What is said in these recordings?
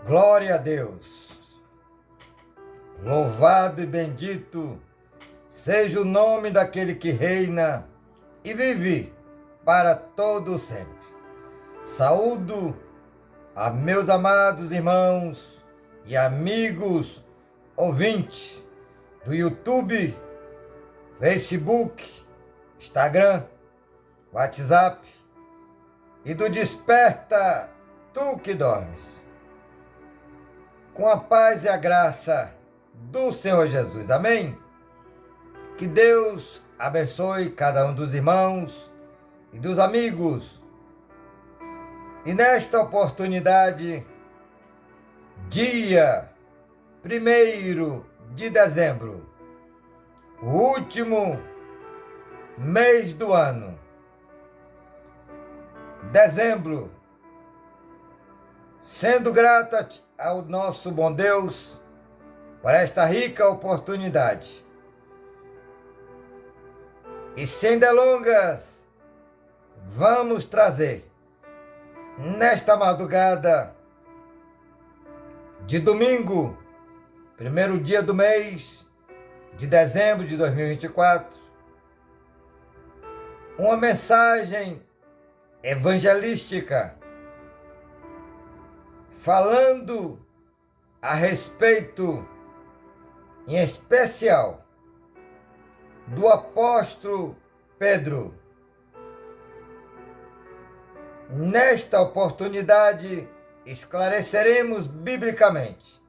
Glória a Deus. Louvado e bendito seja o nome daquele que reina e vive para todo sempre. Saúdo a meus amados irmãos e amigos ouvintes do YouTube, Facebook, Instagram, WhatsApp e do Desperta Tu que Dormes. Com a paz e a graça do Senhor Jesus. Amém? Que Deus abençoe cada um dos irmãos e dos amigos. E nesta oportunidade, dia 1º de dezembro, o último mês do ano. Dezembro, sendo grata ao nosso bom Deus por esta rica oportunidade. E sem delongas, vamos trazer nesta madrugada de domingo, primeiro dia do mês de dezembro de 2024, uma mensagem evangelística falando a respeito, em especial, do apóstolo Pedro. Nesta oportunidade, esclareceremos biblicamente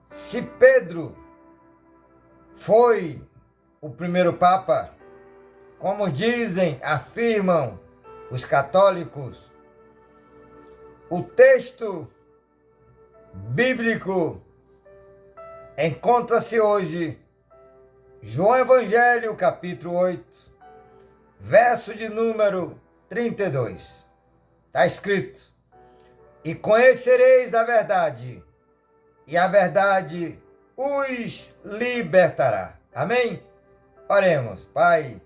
se Pedro foi o primeiro Papa, como dizem, afirmam os católicos. O texto bíblico encontra-se hoje, João Evangelho, capítulo 8, verso de número 32. Está escrito: E conhecereis a verdade, e a verdade os libertará. Amém? Oremos. Pai,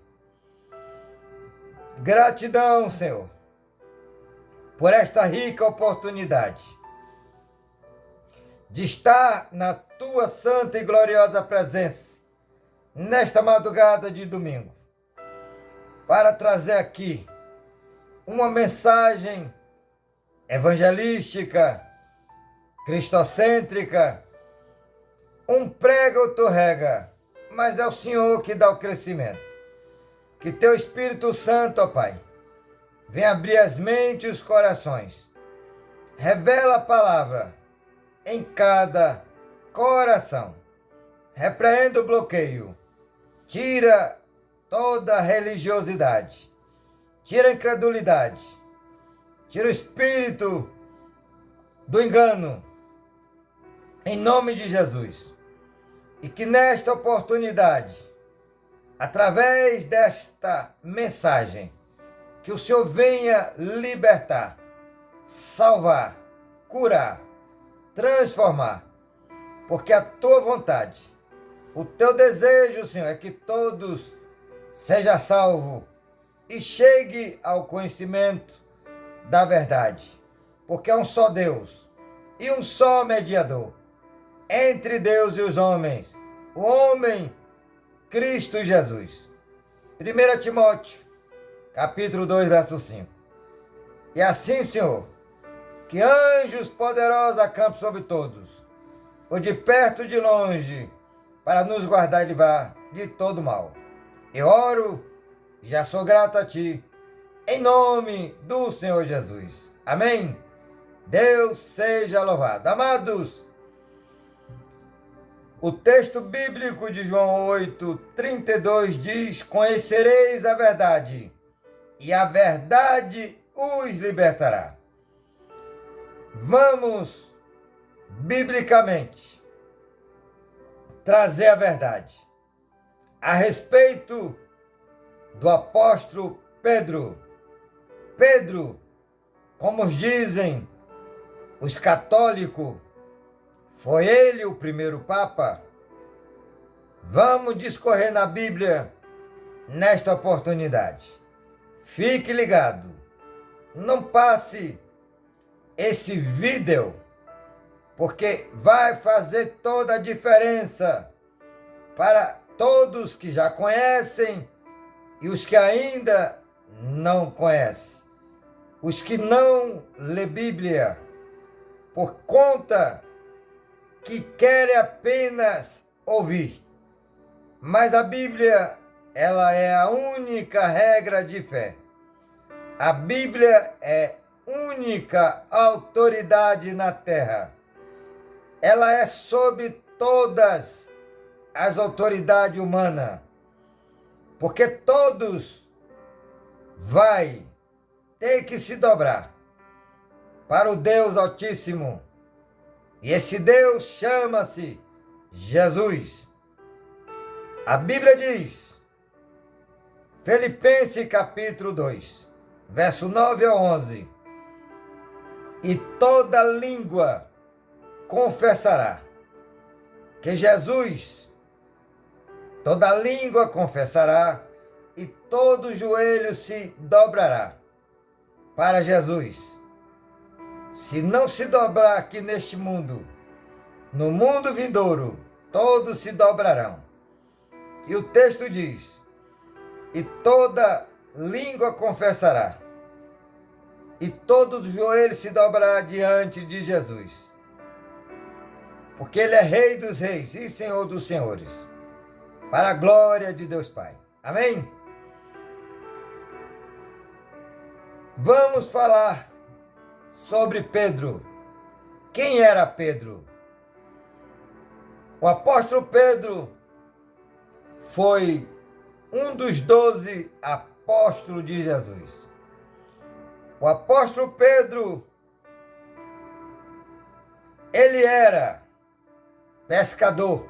gratidão, Senhor, por esta rica oportunidade de estar na Tua santa e gloriosa presença nesta madrugada de domingo, para trazer aqui uma mensagem evangelística, cristocêntrica, um prega ou tu rega, mas é o Senhor que dá o crescimento. Que Teu Espírito Santo, ó Pai, venha abrir as mentes e os corações. Revela a palavra em cada coração. Repreenda o bloqueio. Tira toda a religiosidade. Tira a incredulidade. Tira o espírito do engano. Em nome de Jesus. E que nesta oportunidade, através desta mensagem, que o Senhor venha libertar, salvar, curar, transformar, porque a Tua vontade, o Teu desejo, Senhor, é que todos sejam salvos e chegue ao conhecimento da verdade, porque é um só Deus e um só mediador entre Deus e os homens, o homem Cristo Jesus. 1 Timóteo, capítulo 2, verso 5. E assim, Senhor, que anjos poderosos acampem sobre todos, ou de perto ou de longe, para nos guardar e livrar de todo mal. Eu oro e já sou grato a Ti, em nome do Senhor Jesus. Amém? Deus seja louvado. Amados, o texto bíblico de João 8, 32 diz: Conhecereis a verdade, e a verdade os libertará. Vamos, biblicamente, trazer a verdade a respeito do apóstolo Pedro. Pedro, como dizem os católicos, foi ele o primeiro Papa? Vamos discorrer na Bíblia nesta oportunidade. Fique ligado. Não passe esse vídeo porque vai fazer toda a diferença para todos que já conhecem e os que ainda não conhecem. Os que não lê Bíblia por conta que querem apenas ouvir. Mas a Bíblia, ela é a única regra de fé. A Bíblia é única autoridade na terra. Ela é sobre todas as autoridades humanas, porque todos vai ter que se dobrar para o Deus Altíssimo. E esse Deus chama-se Jesus. A Bíblia diz, Filipenses capítulo 2, verso 9 ao 11, e toda língua confessará que Jesus, toda língua confessará e todo joelho se dobrará para Jesus. Se não se dobrar aqui neste mundo, no mundo vindouro, todos se dobrarão. E o texto diz, e toda língua confessará, e todo joelho se dobrará diante de Jesus. Porque Ele é Rei dos Reis e Senhor dos Senhores, para a glória de Deus Pai. Amém? Vamos falar sobre Pedro. Quem era Pedro? O apóstolo Pedro foi um dos 12 apóstolos de Jesus. O apóstolo Pedro, ele era pescador,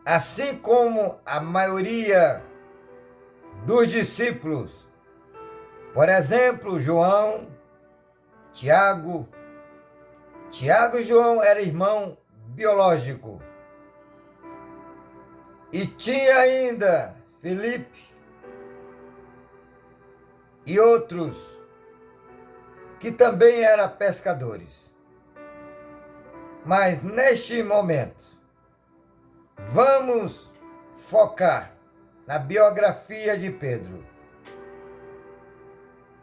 assim como a maioria dos discípulos. Por exemplo, João, Tiago. Tiago e João eram irmãos biológicos. E tinha ainda Filipe e outros que também eram pescadores. Mas neste momento, vamos focar na biografia de Pedro.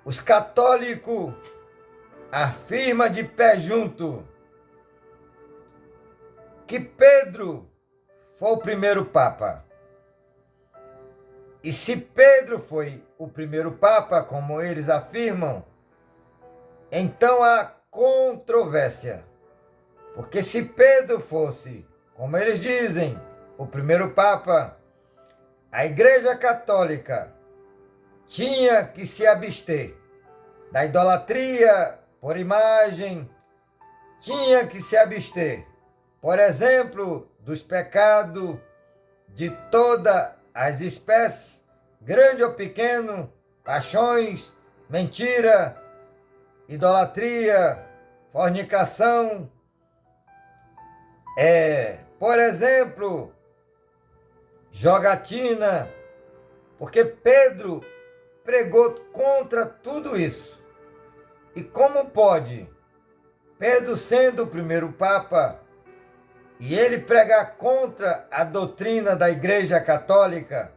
Os católicos afirmam de pé junto que Pedro foi o primeiro Papa. E se Pedro foi o primeiro Papa, como eles afirmam, então há controvérsia. Porque se Pedro fosse, como eles dizem, o primeiro Papa, a Igreja Católica tinha que se abster da idolatria por imagem, tinha que se abster, por exemplo, dos pecados de todas as espécies, grande ou pequeno, paixões, mentira, idolatria, fornicação, por exemplo, jogatina, porque Pedro pregou contra tudo isso. E como pode Pedro, sendo o primeiro Papa, e ele pregar contra a doutrina da Igreja Católica?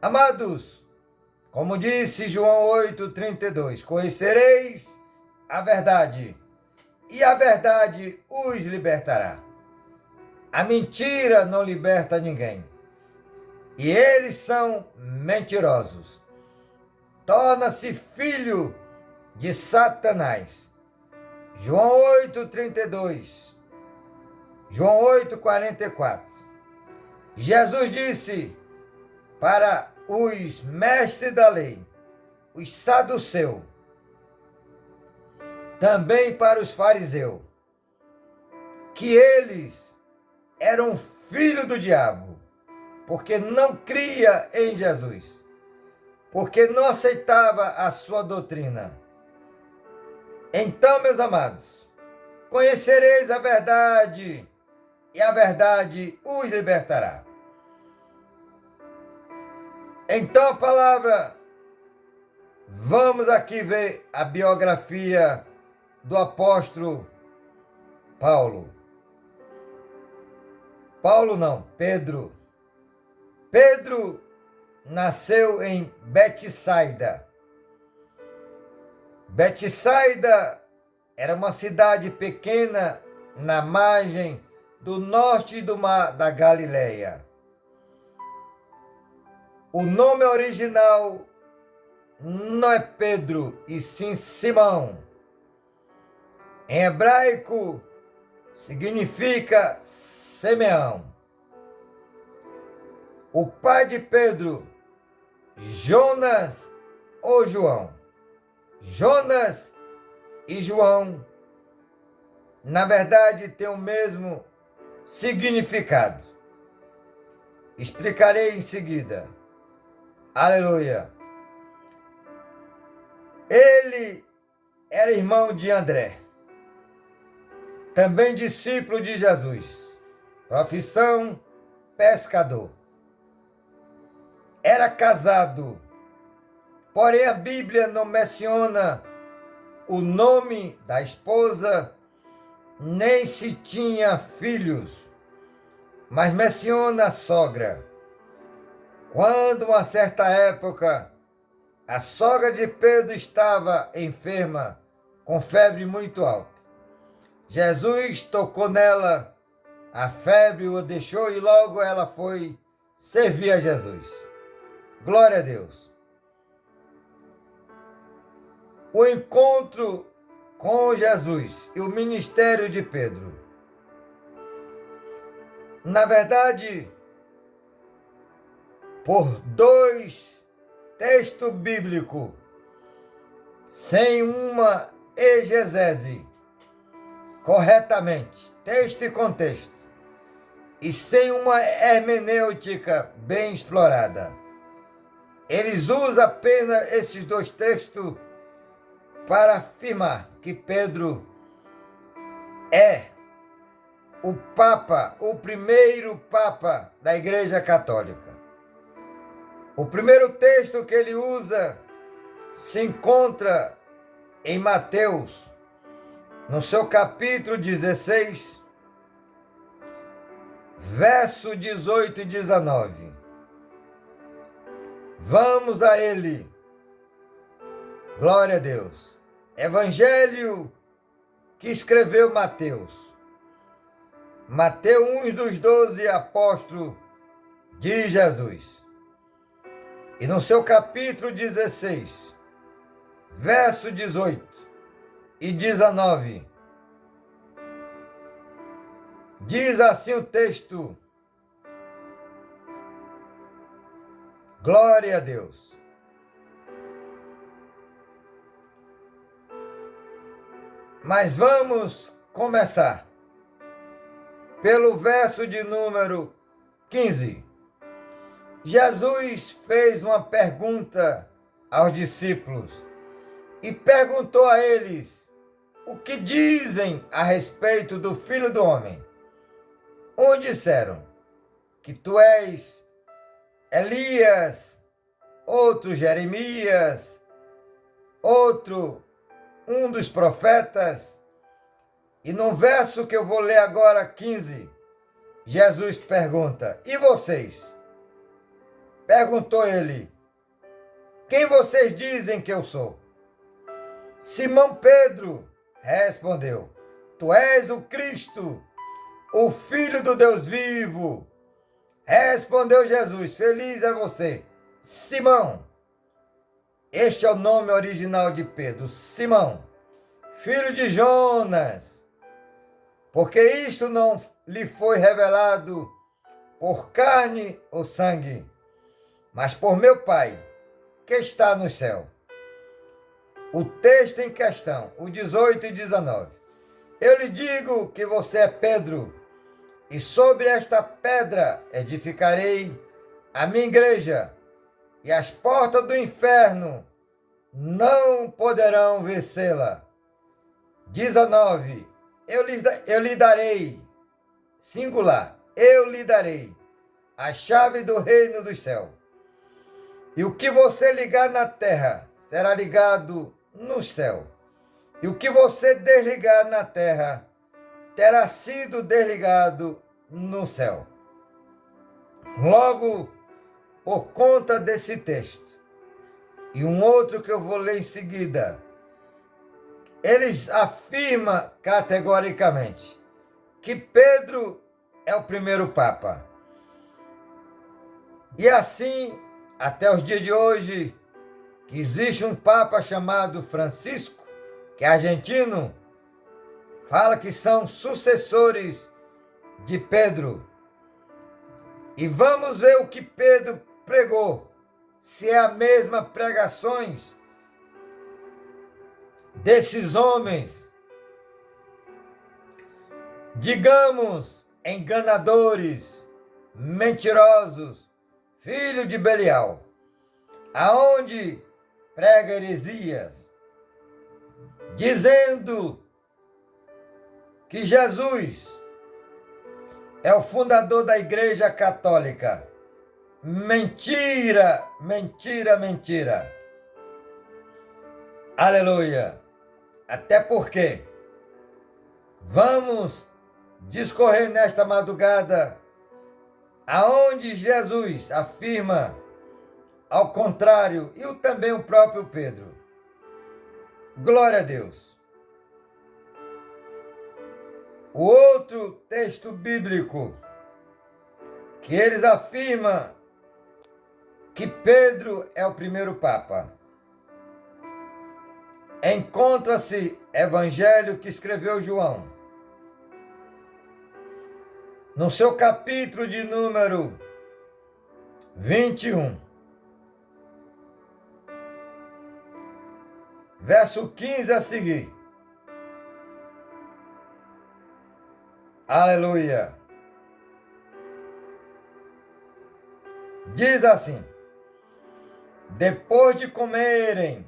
Amados, como disse João 8,32, conhecereis a verdade, e a verdade os libertará. A mentira não liberta ninguém. E eles são mentirosos. Torna-se filho de Satanás. João 8,32. João 8,44. Jesus disse para os mestres da lei, os saduceus, também para os fariseus, que eles eram filhos do diabo, porque não cria em Jesus, porque não aceitava a sua doutrina. Então, meus amados, conhecereis a verdade, e a verdade os libertará. Então a palavra, vamos aqui ver a biografia do apóstolo Paulo. Paulo não, Pedro. Pedro nasceu em Betsaida. Betsaida era uma cidade pequena na margem do norte do mar da Galileia. O nome original não é Pedro, e sim Simão. Em hebraico, significa Simeão. O pai de Pedro, Jonas ou João. Jonas e João, na verdade, têm o mesmo significado. Explicarei em seguida. Aleluia. Ele era irmão de André, também discípulo de Jesus, profissão pescador. Era casado, porém a Bíblia não menciona o nome da esposa, nem se tinha filhos, mas menciona a sogra. Quando, uma certa época, a sogra de Pedro estava enferma, com febre muito alta. Jesus tocou nela, a febre o deixou e logo ela foi servir a Jesus. Glória a Deus. O encontro com Jesus e o ministério de Pedro. Na verdade, por dois textos bíblicos, sem uma exegese corretamente, texto e contexto, e sem uma hermenêutica bem explorada. Eles usam apenas esses dois textos para afirmar que Pedro é o Papa, o primeiro Papa da Igreja Católica. O primeiro texto que ele usa se encontra em Mateus, no seu capítulo 16, verso 18 e 19. Vamos a ele. Glória a Deus. Evangelho que escreveu Mateus. Mateus, um dos 12 apóstolos de Jesus. E no seu capítulo 16, verso 18 e 19, diz assim o texto: glória a Deus. Mas vamos começar pelo verso de número 15. Jesus fez uma pergunta aos discípulos e perguntou a eles o que dizem a respeito do Filho do Homem. Uns disseram que tu és Elias, outro Jeremias, outro um dos profetas. E no verso que eu vou ler agora, 15, Jesus pergunta: e vocês? Perguntou ele: quem vocês dizem que eu sou? Simão Pedro respondeu: tu és o Cristo, o Filho do Deus vivo. Respondeu Jesus: feliz é você, Simão. Este é o nome original de Pedro, Simão, filho de Jonas, porque isto não lhe foi revelado por carne ou sangue, mas por meu Pai, que está no céu. O texto em questão, o 18 e 19. Eu lhe digo que você é Pedro, e sobre esta pedra edificarei a minha igreja, e as portas do inferno não poderão vencê-la. 19. Eu lhe darei, singular, eu lhe darei a chave do reino dos céus. E o que você ligar na terra será ligado no céu. E o que você desligar na terra terá sido desligado no céu. Logo, por conta desse texto, e um outro que eu vou ler em seguida, eles afirmam categoricamente que Pedro é o primeiro Papa. E assim, até os dias de hoje, que existe um Papa chamado Francisco, que é argentino, fala que são sucessores de Pedro. E vamos ver o que Pedro pregou, se é a mesma pregações desses homens, digamos, enganadores, mentirosos, filho de Belial, aonde prega heresias, dizendo que Jesus é o fundador da Igreja Católica. Mentira, mentira, mentira. Aleluia. Até porque vamos discorrer nesta madrugada aonde Jesus afirma ao contrário, e também o próprio Pedro. Glória a Deus. O outro texto bíblico que eles afirmam que Pedro é o primeiro Papa. Encontra-se Evangelho que escreveu João, no seu capítulo de número 21, verso 15 a seguir. Aleluia. Diz assim: depois de comerem,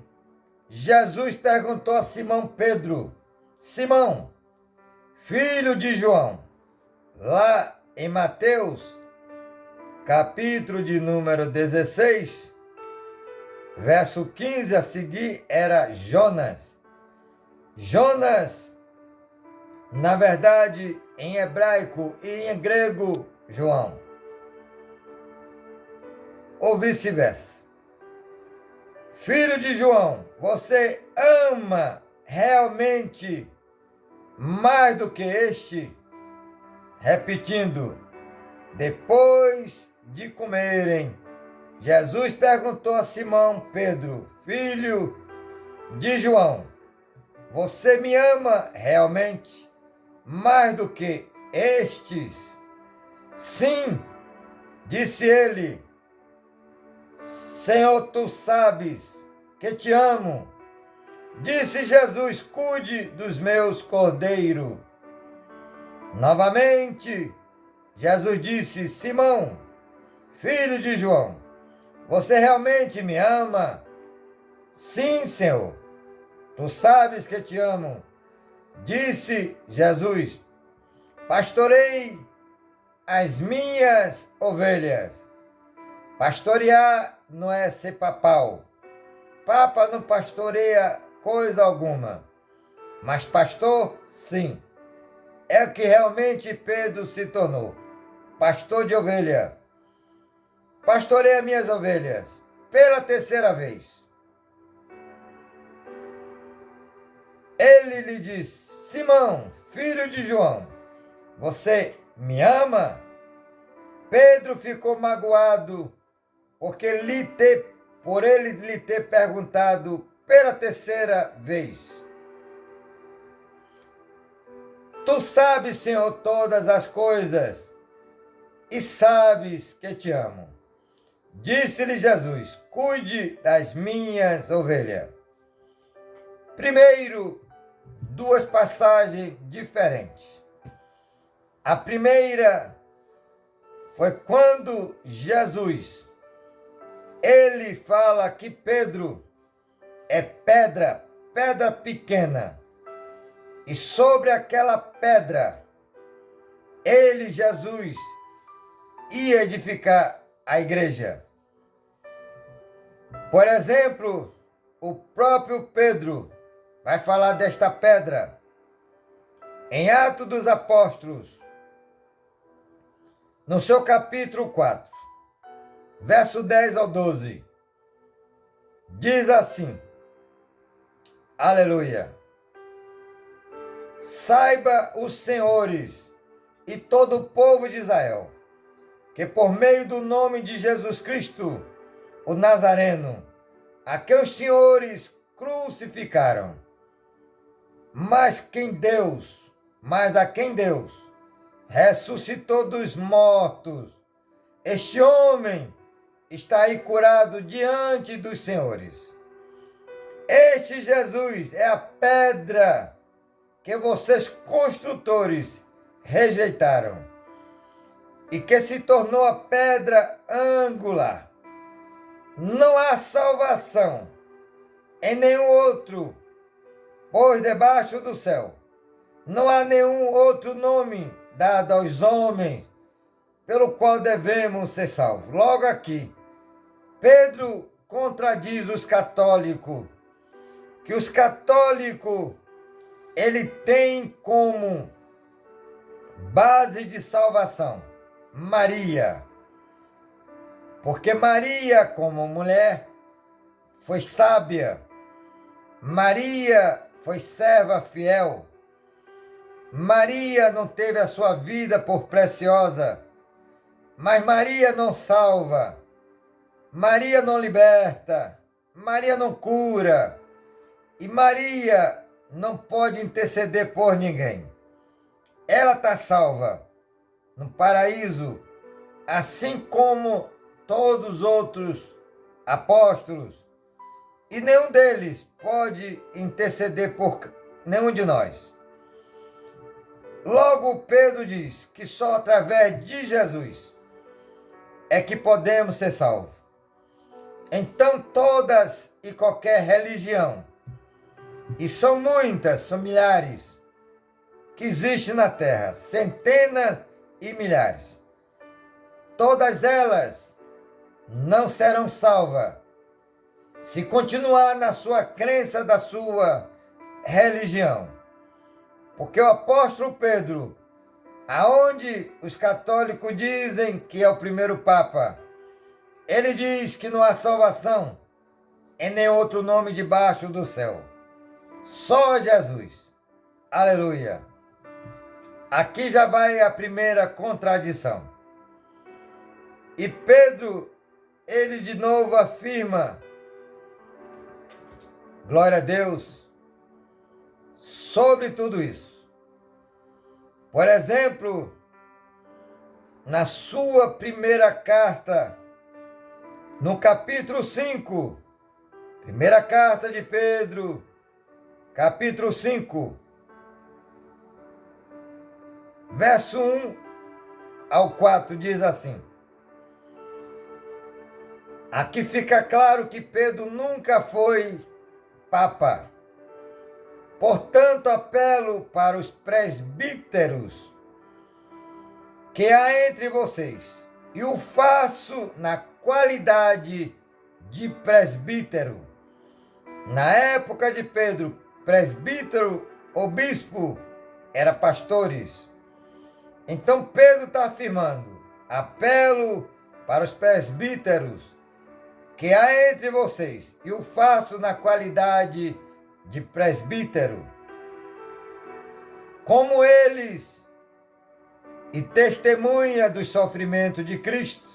Jesus perguntou a Simão Pedro: Simão, filho de João, lá em Mateus, capítulo de número 16, verso 15 a seguir, era Jonas. Jonas, na verdade, em hebraico e em grego, João. Ou vice-versa. Filho de João, você ama realmente mais do que este? Repetindo, depois de comerem, Jesus perguntou a Simão Pedro, filho de João, você me ama realmente mais do que estes? Sim, disse ele, Senhor, tu sabes que te amo. Disse Jesus, cuide dos meus cordeiros. Novamente, Jesus disse, Simão, filho de João, você realmente me ama? Sim, Senhor, tu sabes que te amo. Disse Jesus, pastorei as minhas ovelhas. Pastorear não é ser papal. Papa não pastoreia coisa alguma. Mas pastor, sim. É o que realmente Pedro se tornou. Pastor de ovelha. Pastoreia minhas ovelhas. Pela terceira vez. Ele lhe disse, Simão, filho de João, você me ama? Pedro ficou magoado por ele lhe ter perguntado pela terceira vez. Tu sabes, Senhor, todas as coisas e sabes que te amo. Disse-lhe Jesus, cuide das minhas ovelhas. Primeiro, duas passagens diferentes. A primeira foi quando Jesus, ele fala que Pedro é pedra pequena. E sobre aquela pedra, ele, Jesus, ia edificar a igreja. Por exemplo, o próprio Pedro vai falar desta pedra. Em Atos dos Apóstolos, no seu capítulo 4, verso 10 ao 12, diz assim, aleluia, saiba os senhores e todo o povo de Israel, que por meio do nome de Jesus Cristo, o Nazareno, a quem os senhores crucificaram, mas a quem Deus ressuscitou dos mortos, este homem está aí curado diante dos senhores. Este Jesus é a pedra que vocês construtores rejeitaram e que se tornou a pedra angular. Não há salvação em nenhum outro, pois debaixo do céu não há nenhum outro nome dado aos homens pelo qual devemos ser salvos. Logo aqui, Pedro contradiz os católicos, que os católicos, ele tem como base de salvação Maria, porque Maria, como mulher, foi sábia, Maria foi serva fiel, Maria não teve a sua vida por preciosa, mas Maria não salva, Maria não liberta, Maria não cura, e Maria não pode interceder por ninguém. Ela está salva no paraíso, assim como todos os outros apóstolos, e nenhum deles pode interceder por nenhum de nós. Logo, Pedro diz que só através de Jesus é que podemos ser salvos. Então, todas e qualquer religião, e são muitas, são milhares, que existem na terra, centenas e milhares, todas elas não serão salvas se continuar na sua crença da sua religião. Porque o apóstolo Pedro, aonde os católicos dizem que é o primeiro Papa, ele diz que não há salvação em nenhum outro nome debaixo do céu. Só Jesus. Aleluia. Aqui já vai a primeira contradição. E Pedro, ele de novo afirma, glória a Deus, sobre tudo isso. Por exemplo, na sua primeira carta, no capítulo 5, primeira carta de Pedro, capítulo 5, verso 1 ao 4, diz assim. Aqui fica claro que Pedro nunca foi Papa. Portanto, apelo para os presbíteros que há entre vocês, e o faço na qualidade de presbítero. Na época de Pedro, presbítero ou bispo era pastores. Então Pedro está afirmando, apelo para os presbíteros que há entre vocês, e o faço na qualidade de presbítero, como eles, e testemunha dos sofrimentos de Cristo,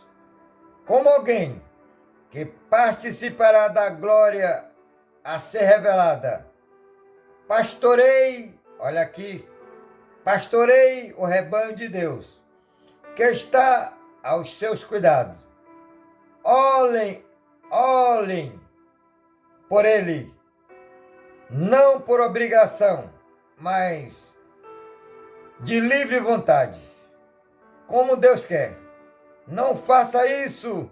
como alguém que participará da glória a ser revelada. Pastorei, olha aqui, pastorei o rebanho de Deus, que está aos seus cuidados. Olhem por ele, não por obrigação, mas de livre vontade, como Deus quer. Não faça isso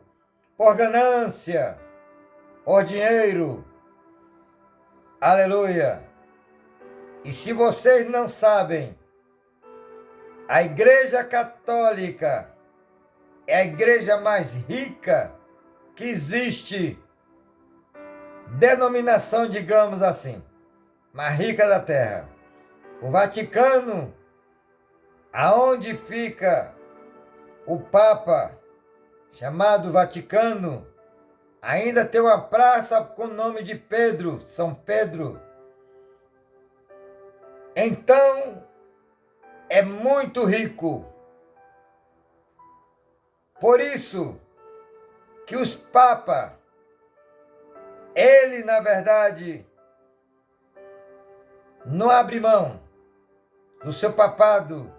por ganância, por dinheiro. Aleluia! E se vocês não sabem, a Igreja Católica é a igreja mais rica que existe, denominação, digamos assim, mais rica da terra. O Vaticano, aonde fica o Papa, chamado Vaticano, ainda tem uma praça com o nome de Pedro, São Pedro. Então, é muito rico. Por isso que os papas, ele, na verdade, não abre mão do seu papado.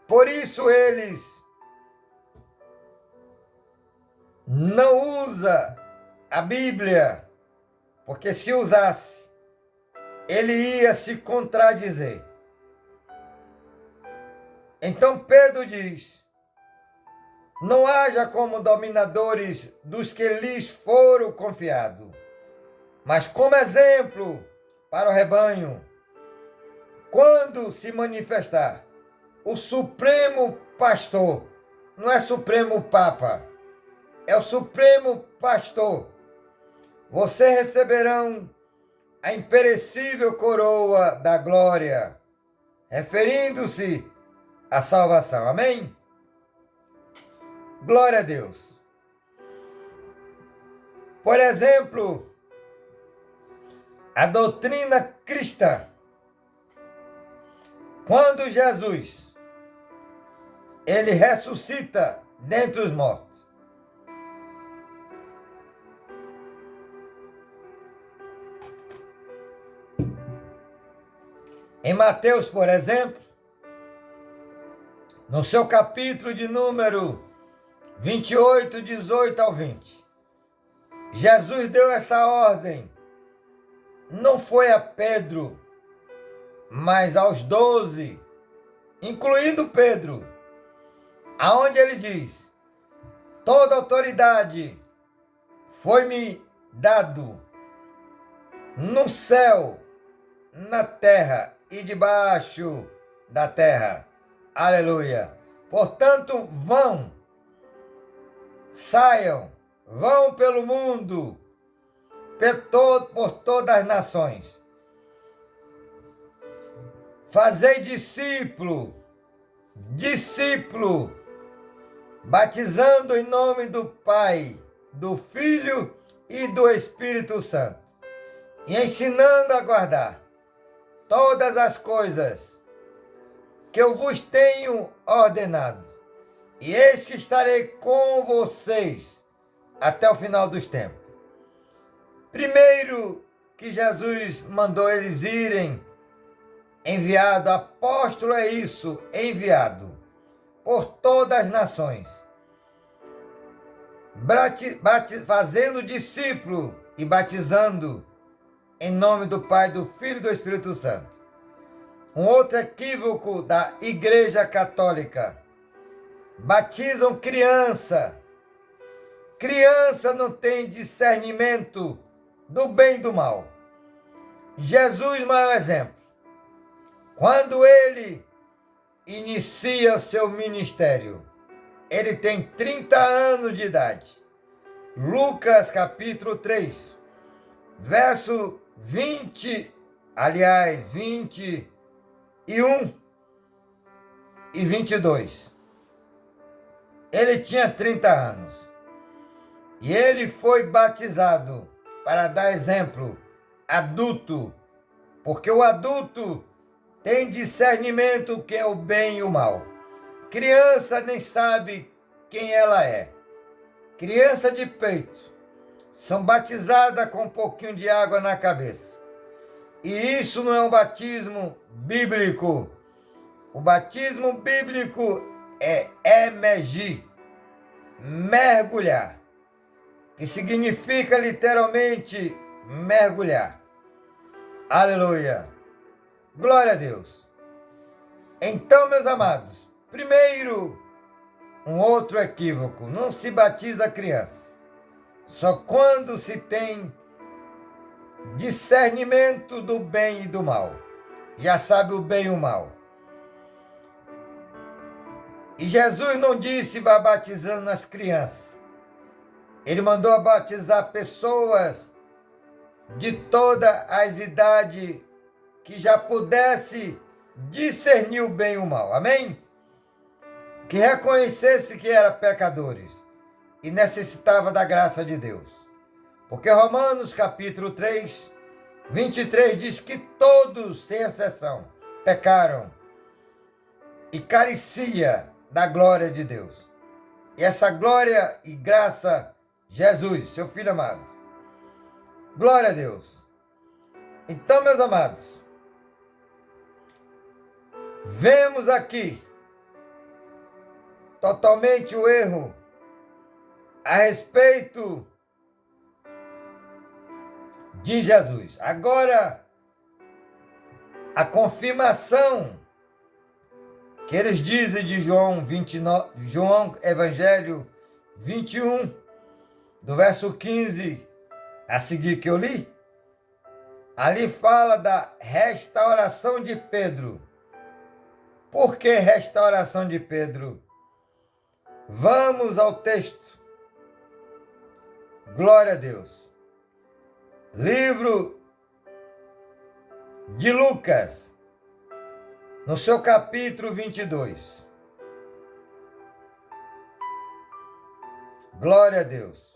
Por isso eles não usam a Bíblia, porque se usasse, ele ia se contradizer. Então Pedro diz: não haja como dominadores dos que lhes foram confiados, mas como exemplo para o rebanho, quando se manifestar o Supremo Pastor, não é Supremo Papa, é o Supremo Pastor, vocês receberão a imperecível coroa da glória, referindo-se à salvação. Amém? Glória a Deus. Por exemplo, a doutrina cristã, quando Jesus, ele ressuscita dentre os mortos, em Mateus, por exemplo, no seu capítulo de número 28, 18 ao 20, Jesus deu essa ordem, não foi a Pedro, mas aos 12, incluindo Pedro, aonde ele diz: toda autoridade foi-me dado no céu, na terra e debaixo da terra. Aleluia. Portanto, saiam, vão pelo mundo, por todas as nações. Fazei discípulo, batizando em nome do Pai, do Filho e do Espírito Santo, e ensinando a guardar todas as coisas que eu vos tenho ordenado. E eis que estarei com vocês até o final dos tempos. Primeiro que Jesus mandou eles irem, enviado, apóstolo é isso, enviado por todas as nações, fazendo discípulo e batizando em nome do Pai, do Filho e do Espírito Santo. Um outro equívoco da Igreja Católica: batizam criança. Criança não tem discernimento do bem e do mal. Jesus, maior exemplo, quando ele inicia seu ministério, ele tem 30 anos de idade. Lucas capítulo 3, verso 21 e 22. Ele tinha 30 anos. E ele foi batizado para dar exemplo, adulto, porque o adulto tem discernimento que é o bem e o mal. Criança nem sabe quem ela é. Criança de peito são batizadas com um pouquinho de água na cabeça. E isso não é um batismo bíblico. O batismo bíblico é emergir, mergulhar, que significa literalmente mergulhar. Aleluia! Glória a Deus! Então, meus amados, primeiro, um outro equívoco: não se batiza criança. Só quando se tem discernimento do bem e do mal. Já sabe o bem e o mal. E Jesus não disse vá batizando as crianças. Ele mandou batizar pessoas de todas as idades que já pudesse discernir o bem e o mal. Amém? Que reconhecesse que eram pecadores e necessitava da graça de Deus. Porque Romanos capítulo 3, 23 diz que todos, sem exceção, pecaram e carecia da glória de Deus. E essa glória e graça, Jesus, seu Filho amado. Glória a Deus. Então, meus amados, vemos aqui totalmente o erro a respeito de Jesus. Agora, a confirmação que eles dizem de João 29, João Evangelho 21, do verso 15 a seguir que eu li, ali fala da restauração de Pedro. Por que restauração de Pedro? Vamos ao texto. Glória a Deus. Livro de Lucas, no seu capítulo 22. Glória a Deus.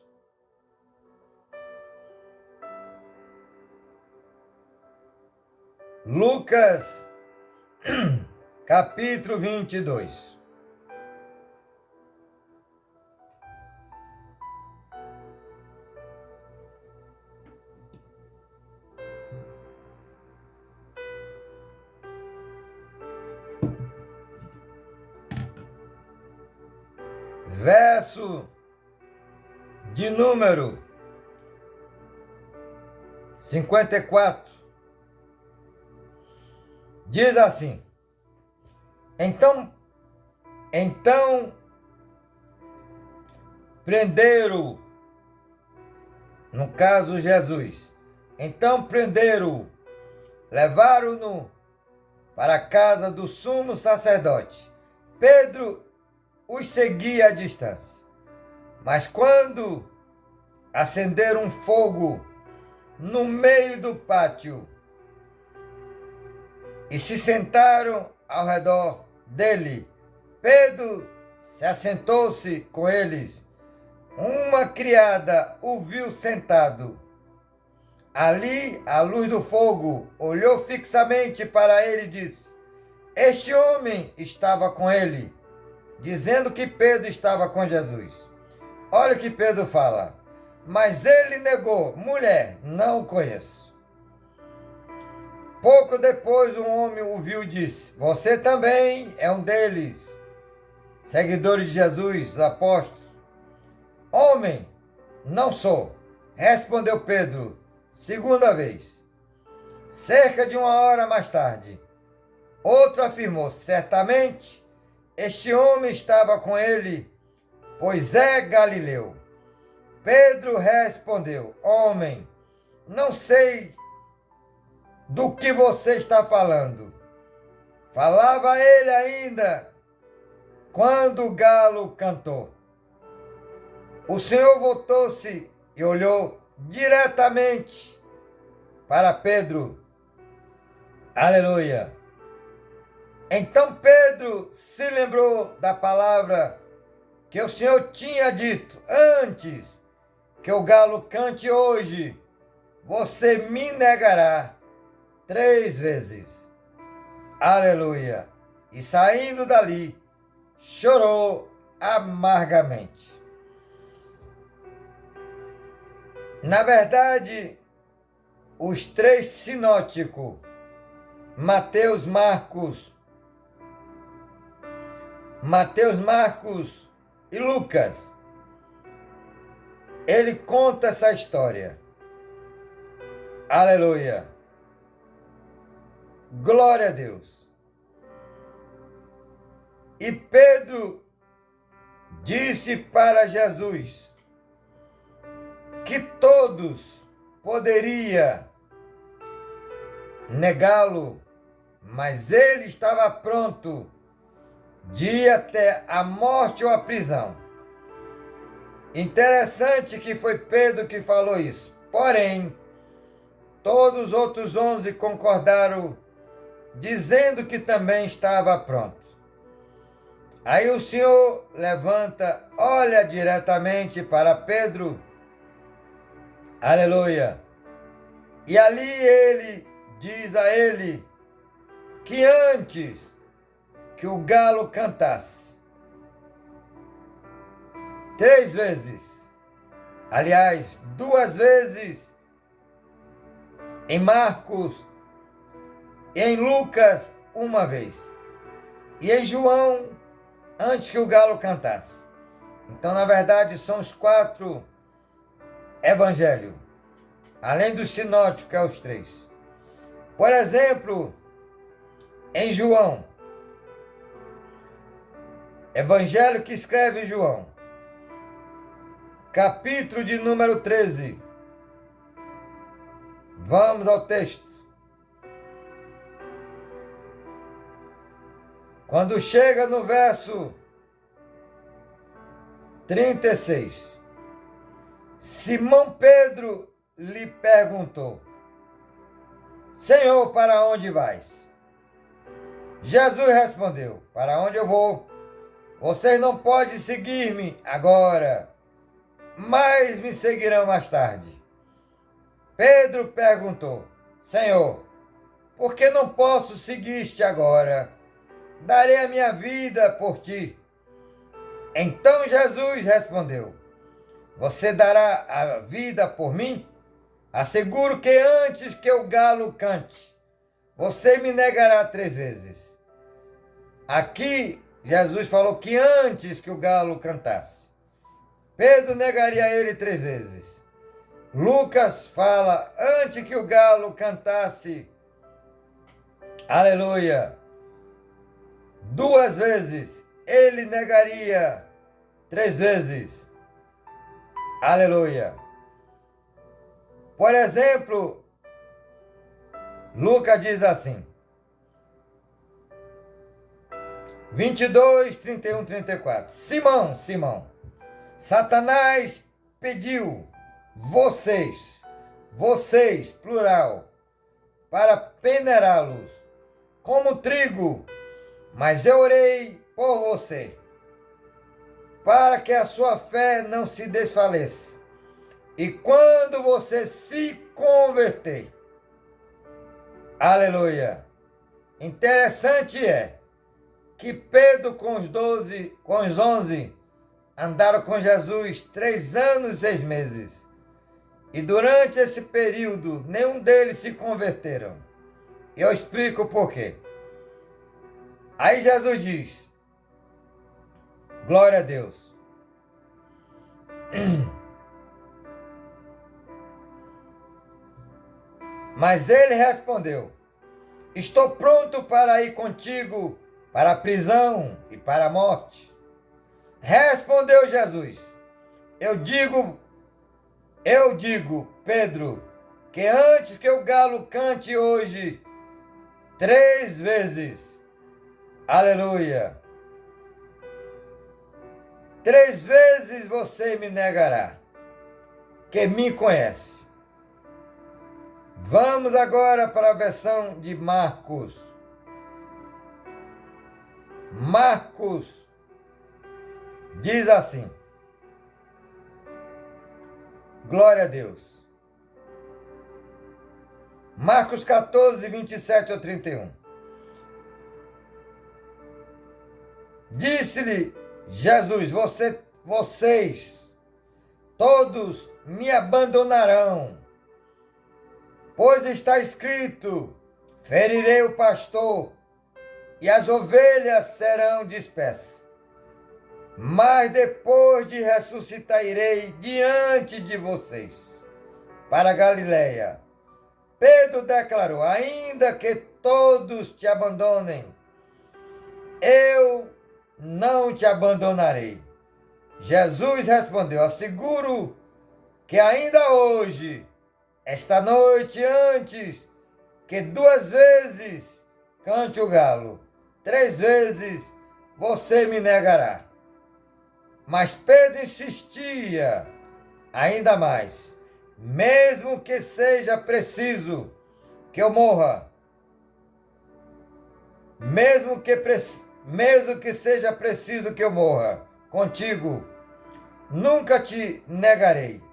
Lucas, capítulo 22. Verso de número 54. Diz assim: Então prenderam, no caso Jesus, então prenderam, levaram-no para a casa do sumo sacerdote. Pedro os seguia à distância. Mas quando acenderam um fogo no meio do pátio e se sentaram ao redor dele, Pedro se assentou-se com eles. Uma criada o viu sentado ali à luz do fogo, olhou fixamente para ele e disse: Este homem estava com ele, dizendo que Pedro estava com Jesus. Olha o que Pedro fala. Mas ele negou: Mulher, não o conheço. Pouco depois um homem o viu e disse: Você também é um deles, seguidores de Jesus, os apóstolos. Homem, não sou, respondeu Pedro, segunda vez. Cerca de 1 hora mais tarde, outro afirmou: Certamente este homem estava com ele, pois é galileu. Pedro respondeu: Homem, não sei do que você está falando. Falava ele ainda quando o galo cantou. O Senhor voltou-se e olhou diretamente para Pedro. Aleluia! Então Pedro se lembrou da palavra que o Senhor tinha dito: Antes que o galo cante hoje, você me negará 3 vezes. Aleluia! E saindo dali, chorou amargamente. Na verdade, os 3 sinóticos, Mateus, Marcos e Lucas, ele conta essa história. Aleluia! Glória a Deus! E Pedro disse para Jesus que todos poderiam negá-lo, mas ele estava pronto de ir até a morte ou a prisão. Interessante que foi Pedro que falou isso. Porém, Todos os outros 11 concordaram, dizendo que também estava pronto. Aí o Senhor levanta, olha diretamente para Pedro, aleluia, e ali ele diz a ele que antes que o galo cantasse, 3 vezes, aliás, 2 vezes, em Marcos e em Lucas, 1 vez, e em João, antes que o galo cantasse. Então, na verdade, são os 4 evangelhos, além do sinótico, que é os 3. Por exemplo, em João, evangelho que escreve João, capítulo de número 13. Vamos ao texto. Quando chega no verso 36, Simão Pedro lhe perguntou: Senhor, para onde vais? Jesus respondeu: Para onde eu vou? Vocês não podem seguir-me agora, mas me seguirão mais tarde. Pedro perguntou: Senhor, por que não posso seguir-te agora? Darei a minha vida por ti. Então Jesus respondeu: Você dará a vida por mim? Asseguro que antes que o galo cante, você me negará 3 vezes. Aqui, Jesus falou que antes que o galo cantasse, Pedro negaria ele 3 vezes. Lucas fala, antes que o galo cantasse, aleluia, 2 vezes, ele negaria 3 vezes, aleluia. Por exemplo, Lucas diz assim, 22, 31, 34. Simão, Simão, Satanás pediu vocês, plural, para peneirá-los como trigo, mas eu orei por você, para que a sua fé não se desfaleça. E quando você se converter, aleluia, interessante é que Pedro com os 11, andaram com Jesus 3 anos e 6 meses. E durante esse período, nenhum deles se converteram. E eu explico o porquê. Aí Jesus diz, glória a Deus. Mas ele respondeu, estou pronto para ir contigo para a prisão e para a morte. Respondeu Jesus, eu digo, Pedro, que antes que o galo cante hoje 3 vezes, aleluia, 3 vezes você me negará, que me conhece. Vamos agora para a versão de Marcos. Marcos diz assim, glória a Deus. Marcos 14, 27 ao 31. Disse-lhe Jesus, vocês todos me abandonarão, pois está escrito, ferirei o pastor e as ovelhas serão dispersas. Mas depois de ressuscitar, irei diante de vocês para Galiléia. Pedro declarou, ainda que todos te abandonem, eu não te abandonarei. Jesus respondeu, asseguro que ainda hoje, esta noite, antes que 2 vezes cante o galo, 3 vezes você me negará. Mas Pedro insistia ainda mais. mesmo que seja preciso que eu morra, mesmo que seja preciso que eu morra, contigo nunca te negarei.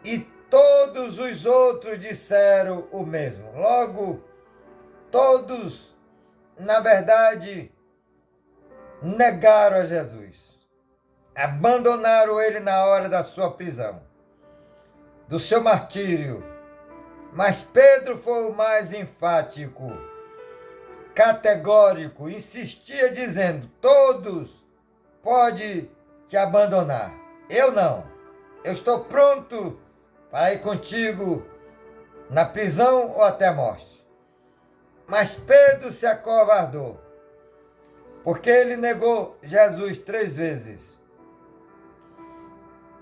E todos os outros disseram o mesmo. Logo, todos, na verdade, negaram a Jesus. Abandonaram ele na hora da sua prisão, do seu martírio. Mas Pedro foi o mais enfático, categórico, insistia dizendo: todos podem te abandonar. Eu não. Eu estou pronto para ir contigo na prisão ou até a morte. Mas Pedro se acovardou, porque ele negou Jesus 3 vezes.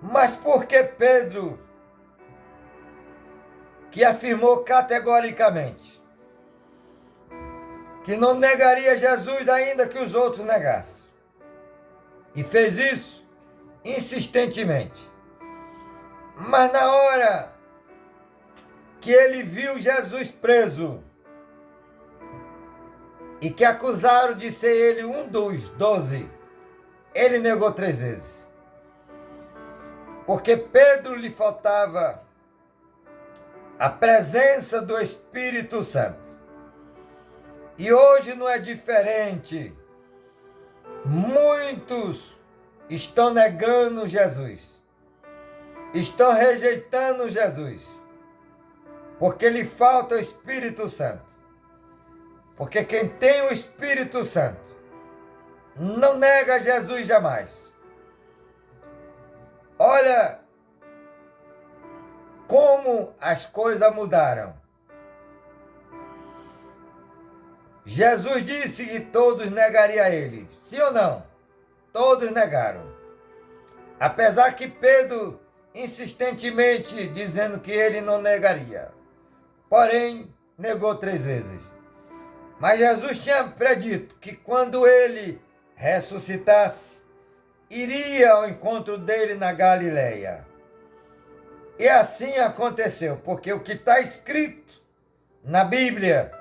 Mas por que Pedro, que afirmou categoricamente que não negaria Jesus ainda que os outros negassem, e fez isso insistentemente, mas na hora que ele viu Jesus preso e que acusaram de ser ele um dos 12, ele negou 3 vezes. Porque Pedro lhe faltava a presença do Espírito Santo. E hoje não é diferente. Muitos estão negando Jesus, estão rejeitando Jesus, porque lhe falta o Espírito Santo. Porque quem tem o Espírito Santo não nega Jesus jamais. Olha como as coisas mudaram. Jesus disse que todos negariam ele. Sim ou não? Todos negaram. Apesar que Pedro insistentemente dizendo que ele não negaria. Porém, negou 3 vezes. Mas Jesus tinha predito que quando ele ressuscitasse, iria ao encontro dele na Galileia. E assim aconteceu, porque o que está escrito na Bíblia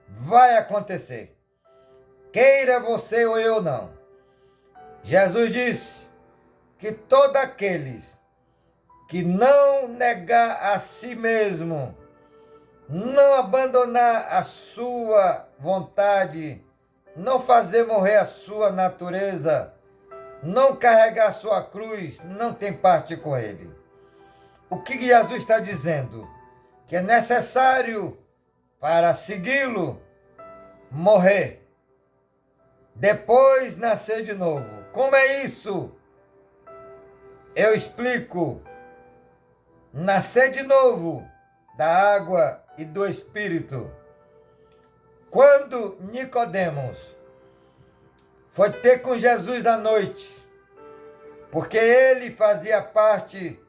vai acontecer. Queira você ou eu não. Jesus disse que todos aqueles que não negar a si mesmo, não abandonar a sua vontade, não fazer morrer a sua natureza, não carregar a sua cruz, não tem parte com ele. O que Jesus está dizendo? Que é necessário para segui-lo morrer, depois nascer de novo. Como é isso? Eu explico. Nascer de novo da água e do Espírito. Quando Nicodemos foi ter com Jesus à noite, porque ele fazia parte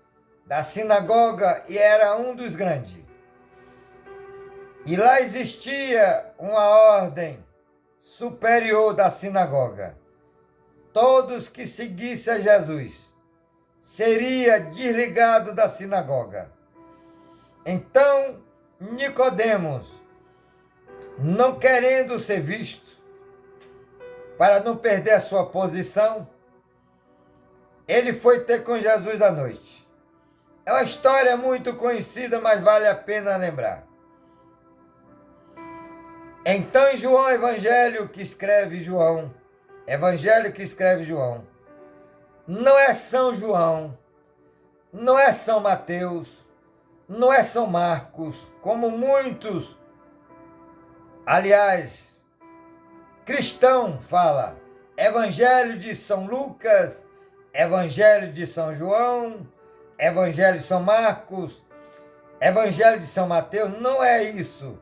da sinagoga e era um dos grandes. E lá existia uma ordem superior da sinagoga. Todos que seguissem a Jesus seria desligado da sinagoga. Então, Nicodemos, não querendo ser visto, para não perder a sua posição, ele foi ter com Jesus à noite. É uma história muito conhecida, mas vale a pena lembrar. Então, em João, evangelho que escreve João, não é São João, não é São Mateus, não é São Marcos, como muitos, aliás, cristão fala, Evangelho de São Lucas, Evangelho de São João, Evangelho de São Marcos, Evangelho de São Mateus, não é isso.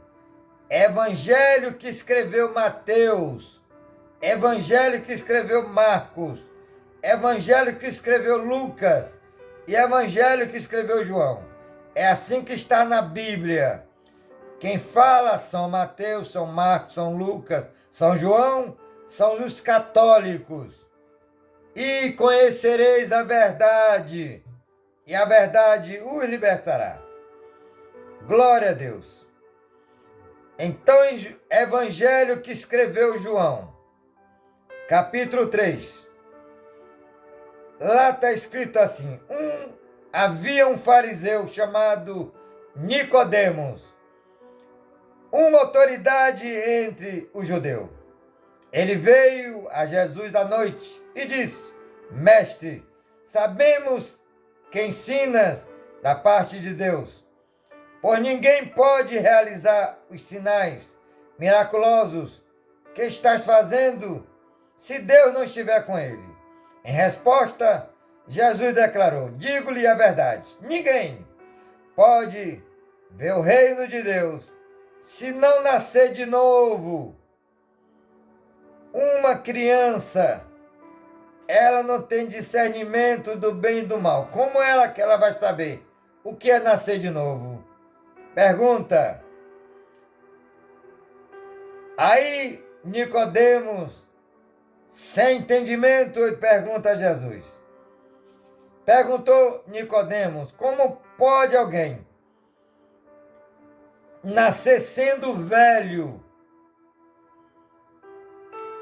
Evangelho que escreveu Mateus, Evangelho que escreveu Marcos, Evangelho que escreveu Lucas e Evangelho que escreveu João. É assim que está na Bíblia. Quem fala São Mateus, São Marcos, São Lucas, São João, são os católicos. E conhecereis a verdade, e a verdade os libertará. Glória a Deus. Então, Evangelho que escreveu João, capítulo 3. Lá está escrito assim: havia um fariseu chamado Nicodemos, uma autoridade entre os judeus. Ele veio a Jesus à noite e disse: Mestre, sabemos que ensinas da parte de Deus, pois ninguém pode realizar os sinais miraculosos que estás fazendo se Deus não estiver com ele. Em resposta, Jesus declarou: digo-lhe a verdade, ninguém pode ver o reino de Deus se não nascer de novo. Uma criança, ela não tem discernimento do bem e do mal. Como que ela vai saber o que é nascer de novo? Pergunta. Aí Nicodemos, sem entendimento, pergunta a Jesus. Perguntou Nicodemos: como pode alguém nascer sendo velho?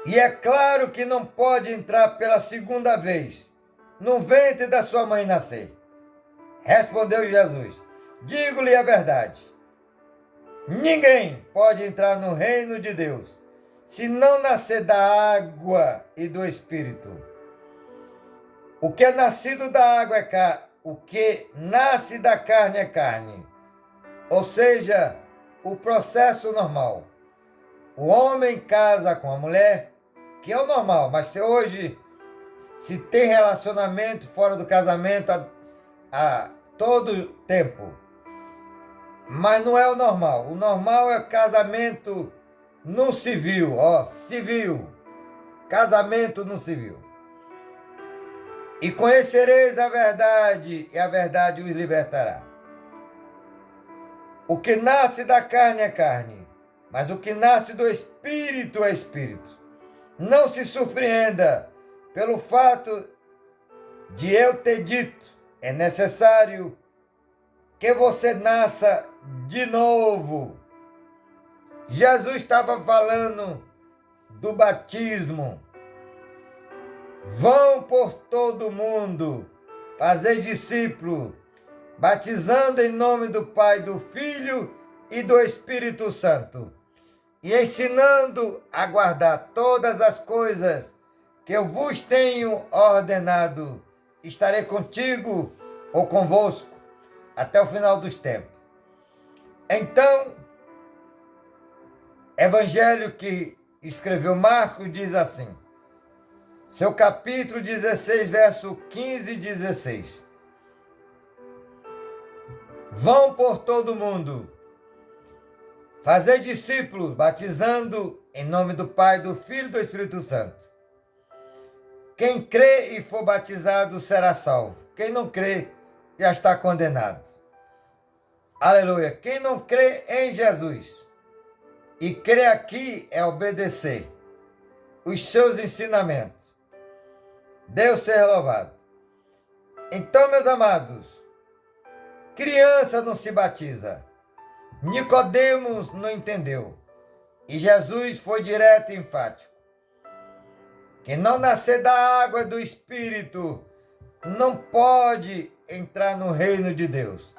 E é claro que não pode entrar pela segunda vez no ventre da sua mãe nascer. Respondeu Jesus: digo-lhe a verdade, ninguém pode entrar no reino de Deus se não nascer da água e do Espírito. O que é nascido da água é carne, o que nasce da carne é carne. Ou seja, o processo normal. O homem casa com a mulher, que é o normal, mas se hoje se tem relacionamento fora do casamento a todo tempo. Mas não é o normal. O normal é casamento no civil, civil. Casamento no civil. E conhecereis a verdade, e a verdade os libertará. O que nasce da carne é carne, mas o que nasce do Espírito é Espírito. Não se surpreenda pelo fato de eu ter dito: é necessário que você nasça de novo. Jesus estava falando do batismo. Vão por todo o mundo, fazer discípulo, batizando em nome do Pai, do Filho e do Espírito Santo, e ensinando a guardar todas as coisas que eu vos tenho ordenado. Estarei contigo ou convosco até o final dos tempos. Então, Evangelho que escreveu Marcos diz assim, seu capítulo 16, verso 15 e 16. Vão por todo mundo, fazer discípulos, batizando em nome do Pai, do Filho e do Espírito Santo. Quem crê e for batizado será salvo. Quem não crê já está condenado. Aleluia. Quem não crê em Jesus e crê aqui é obedecer os seus ensinamentos. Deus seja louvado. Então, meus amados, criança não se batiza. Nicodemos não entendeu. E Jesus foi direto e enfático. Quem não nascer da água e do Espírito não pode entrar no reino de Deus.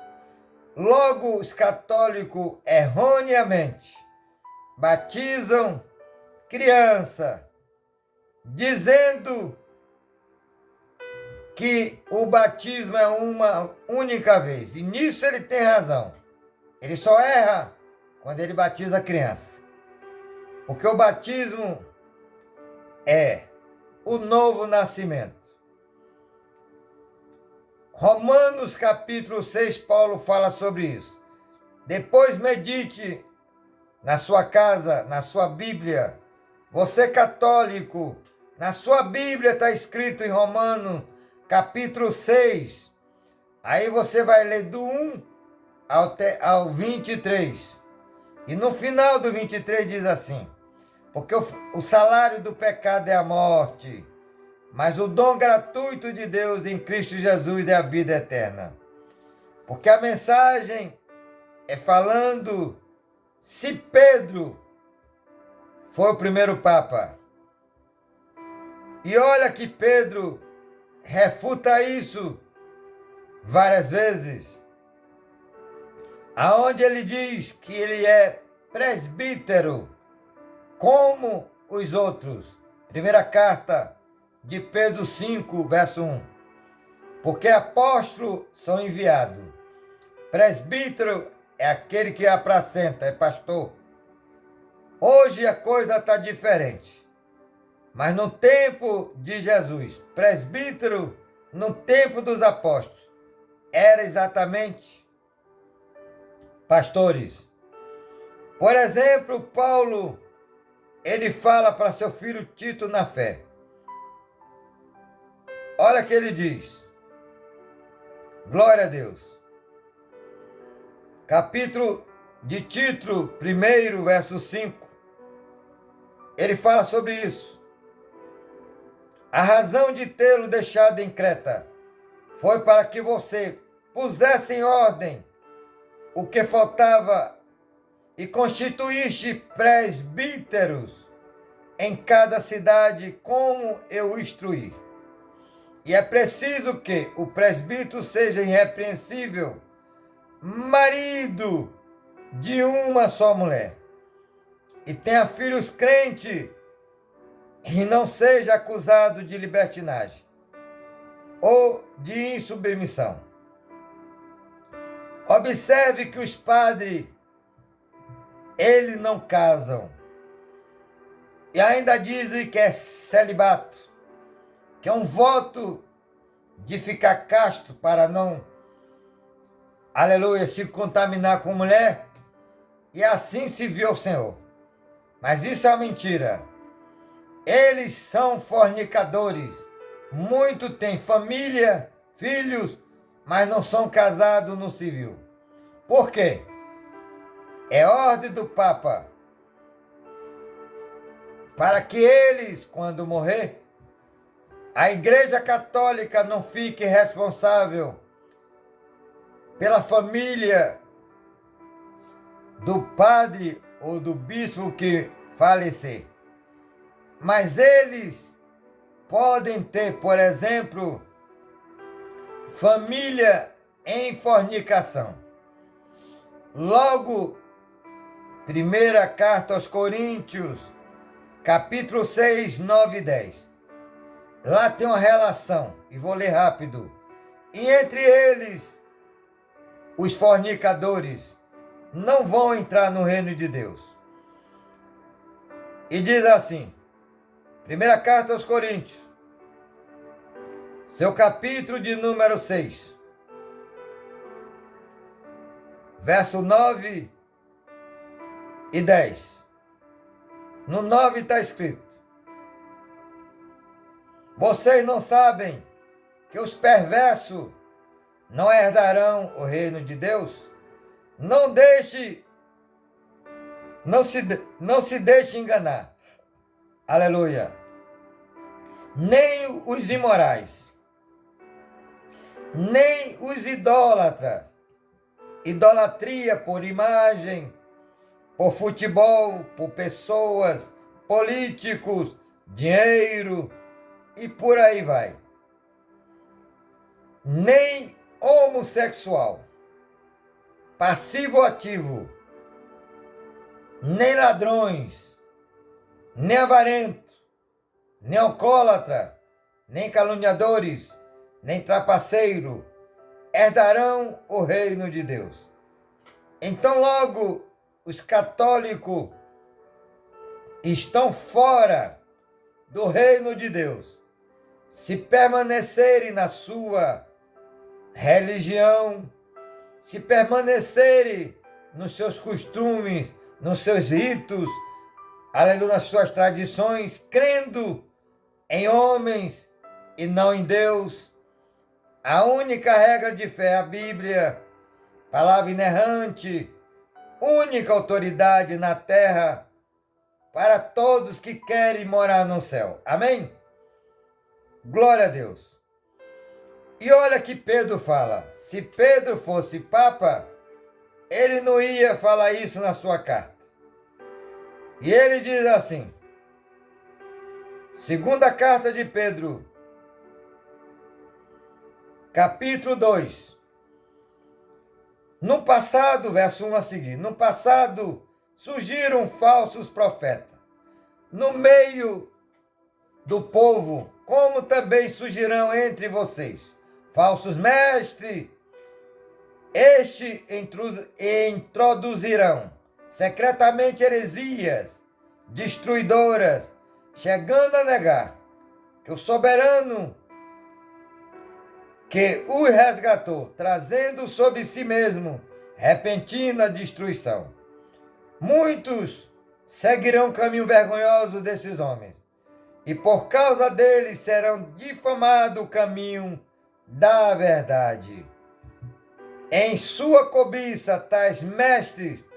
Logo, os católicos erroneamente batizam criança, dizendo que o batismo é uma única vez. E nisso ele tem razão. Ele só erra quando ele batiza a criança. Porque o batismo é o novo nascimento. Romanos capítulo 6, Paulo fala sobre isso. Depois medite na sua casa, na sua Bíblia. Você católico, na sua Bíblia está escrito em Romanos capítulo 6. Aí você vai ler do 1 ao 23. E no final do 23 diz assim: porque o salário do pecado é a morte, mas o dom gratuito de Deus em Cristo Jesus é a vida eterna. Porque a mensagem é falando se Pedro foi o primeiro Papa. E olha que Pedro refuta isso várias vezes, aonde ele diz que ele é presbítero, como os outros. Primeira carta de Pedro 5, verso 1. Porque apóstolos são enviados. Presbítero é aquele que apacenta, é pastor. Hoje a coisa está diferente. Mas no tempo de Jesus, presbítero, no tempo dos apóstolos, era exatamente pastores. Por exemplo, Paulo, ele fala para seu filho Tito na fé. Olha o que ele diz. Glória a Deus. Capítulo de Tito, 1, verso 5. Ele fala sobre isso. A razão de tê-lo deixado em Creta foi para que você pusesse em ordem o que faltava e constituíste presbíteros em cada cidade, como eu instruí. E é preciso que o presbítero seja irrepreensível, marido de uma só mulher, e tenha filhos crentes, e não seja acusado de libertinagem ou de insubmissão. Observe que os padres, eles não casam. E ainda dizem que é celibato, que é um voto de ficar casto para não, aleluia, se contaminar com mulher, e assim se viu o Senhor. Mas isso é uma mentira. Eles são fornicadores. Muito têm família, filhos, mas não são casados no civil. Por quê? É ordem do Papa para que eles, quando morrer, a Igreja Católica não fique responsável pela família do padre ou do bispo que falecer. Mas eles podem ter, por exemplo, família em fornicação. Logo, primeira carta aos Coríntios, capítulo 6, 9 e 10. Lá tem uma relação, e vou ler rápido. E entre eles, os fornicadores não vão entrar no reino de Deus. E diz assim, primeira carta aos Coríntios, seu capítulo de número 6, verso 9 e 10. No 9 está escrito: vocês não sabem que os perversos não herdarão o reino de Deus? Não se deixe enganar. Aleluia. Nem os imorais, nem os idólatras, idolatria por imagem, por futebol, por pessoas, políticos, dinheiro e por aí vai. Nem homossexual, passivo-ativo, nem ladrões, nem avarento, nem alcoólatra, nem caluniadores, nem trapaceiro herdarão o reino de Deus. Então logo os católicos estão fora do reino de Deus. Se permanecerem na sua religião, se permanecerem nos seus costumes, nos seus ritos, aleluia, nas suas tradições, crendo em homens e não em Deus. A única regra de fé é a Bíblia, palavra inerrante, única autoridade na terra para todos que querem morar no céu. Amém? Glória a Deus. E olha que Pedro fala. Se Pedro fosse papa, ele não ia falar isso na sua carta. E ele diz assim, segunda carta de Pedro, capítulo 2. No passado, verso 1 a seguir, no passado surgiram falsos profetas no meio do povo, como também surgirão entre vocês falsos mestres. Introduzirão secretamente heresias destruidoras, chegando a negar que o soberano que os resgatou, trazendo sobre si mesmo repentina destruição. Muitos seguirão o caminho vergonhoso desses homens, e por causa deles serão difamado o caminho da verdade. Em sua cobiça, tais mestres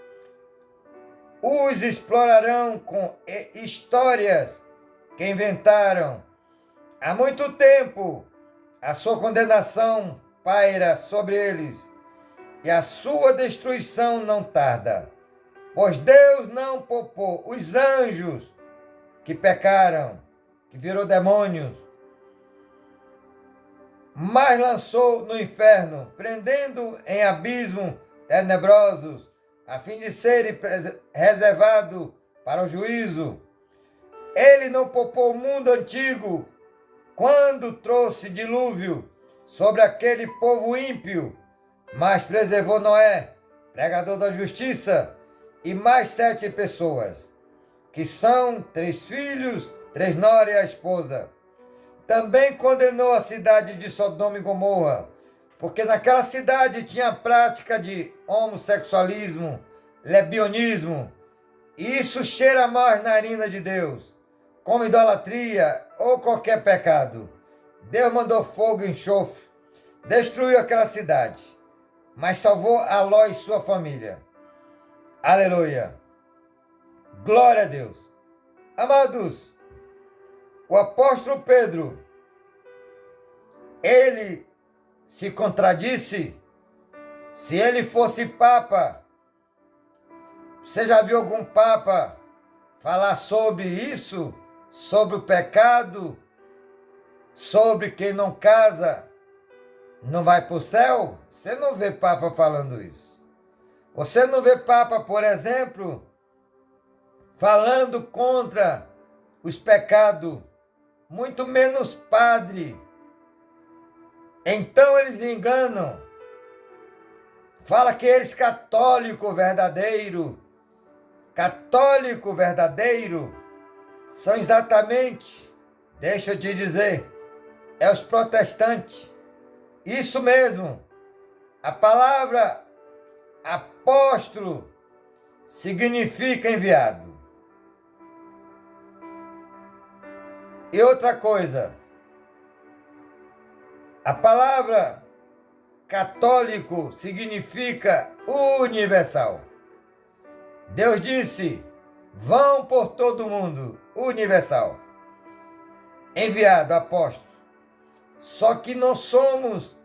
os explorarão com histórias que inventaram há muito tempo. A sua condenação paira sobre eles, e a sua destruição não tarda. Pois Deus não poupou os anjos que pecaram, que virou demônios, mas lançou no inferno, prendendo em abismos tenebrosos, a fim de serem reservados para o juízo. Ele não poupou o mundo antigo, quando trouxe dilúvio sobre aquele povo ímpio, mas preservou Noé, pregador da justiça, e mais 7 pessoas, que são 3 filhos, 3 noras e a esposa. Também condenou a cidade de Sodoma e Gomorra, porque naquela cidade tinha prática de homossexualismo, lesbianismo, e isso cheira mais na narina de Deus, como idolatria ou qualquer pecado. Deus mandou fogo e enxofre, destruiu aquela cidade, mas salvou a Ló e sua família. Aleluia! Glória a Deus! Amados, o apóstolo Pedro, ele se contradisse. Se ele fosse papa, você já viu algum papa falar sobre isso? Sobre o pecado? Sobre quem não casa não vai para o céu? Você não vê papa falando isso. Você não vê papa, por exemplo, falando contra os pecados, muito menos padre. Então eles enganam. Fala que eles católico verdadeiro, são exatamente, deixa eu te dizer, é os protestantes. Isso mesmo. A palavra apóstolo significa enviado. E outra coisa, a palavra católico significa universal. Deus disse, vão por todo mundo, universal. Enviado, apóstolo. Só que não somos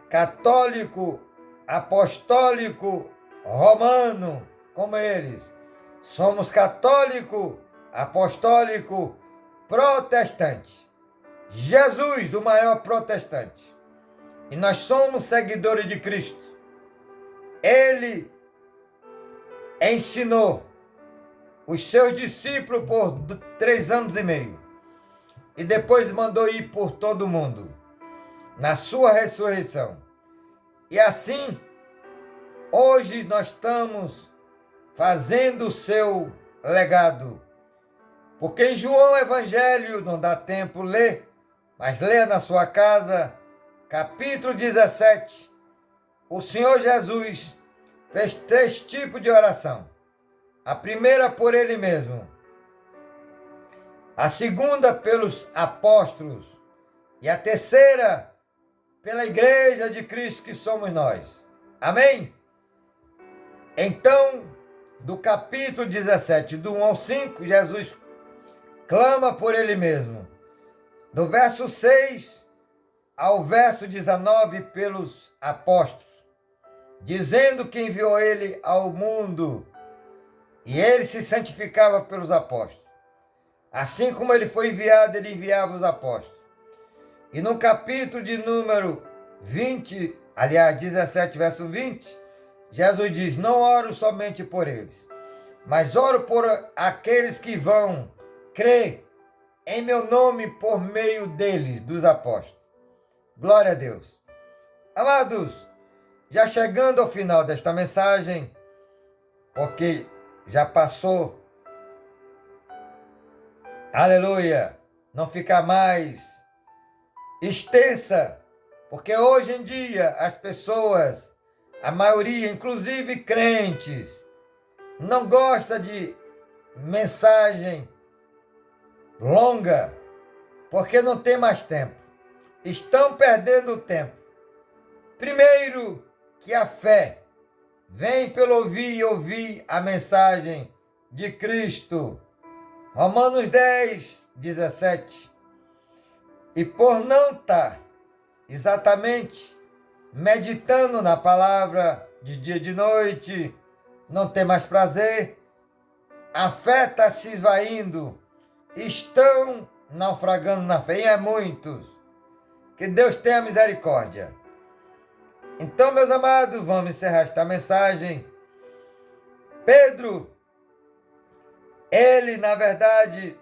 católico, apostólico, romano, como eles. Somos católico, apostólico, protestante. Jesus, o maior protestante. E nós somos seguidores de Cristo. Ele ensinou os seus discípulos por 3 anos e meio. E depois mandou ir por todo mundo, na sua ressurreição. E assim, hoje nós estamos fazendo o seu legado. Porque em João Evangelho, não dá tempo ler, mas leia na sua casa, capítulo 17, o Senhor Jesus fez 3 tipos de oração. A primeira por ele mesmo, a segunda pelos apóstolos e a terceira pela igreja de Cristo que somos nós. Amém? Então, do capítulo 17, do 1 ao 5, Jesus clama por ele mesmo. do verso 6 ao verso 19 pelos apóstolos, dizendo que enviou ele ao mundo e ele se santificava pelos apóstolos. Assim como ele foi enviado, ele enviava os apóstolos. E no capítulo de número 20, aliás, 17, verso 20, Jesus diz: não oro somente por eles, mas oro por aqueles que vão crer em meu nome por meio deles, dos apóstolos. Glória a Deus. Amados, já chegando ao final desta mensagem, porque já passou, aleluia, não fica mais extensa, porque hoje em dia as pessoas, a maioria, inclusive crentes, não gosta de mensagem longa, porque não tem mais tempo. Estão perdendo tempo. Primeiro, que a fé vem pelo ouvir e ouvir a mensagem de Cristo. Romanos 10, 17. E por não estar exatamente meditando na palavra de dia e de noite, não ter mais prazer, a fé está se esvaindo, estão naufragando na fé, e é muitos. Que Deus tenha misericórdia. Então, meus amados, vamos encerrar esta mensagem. Pedro, ele, na verdade,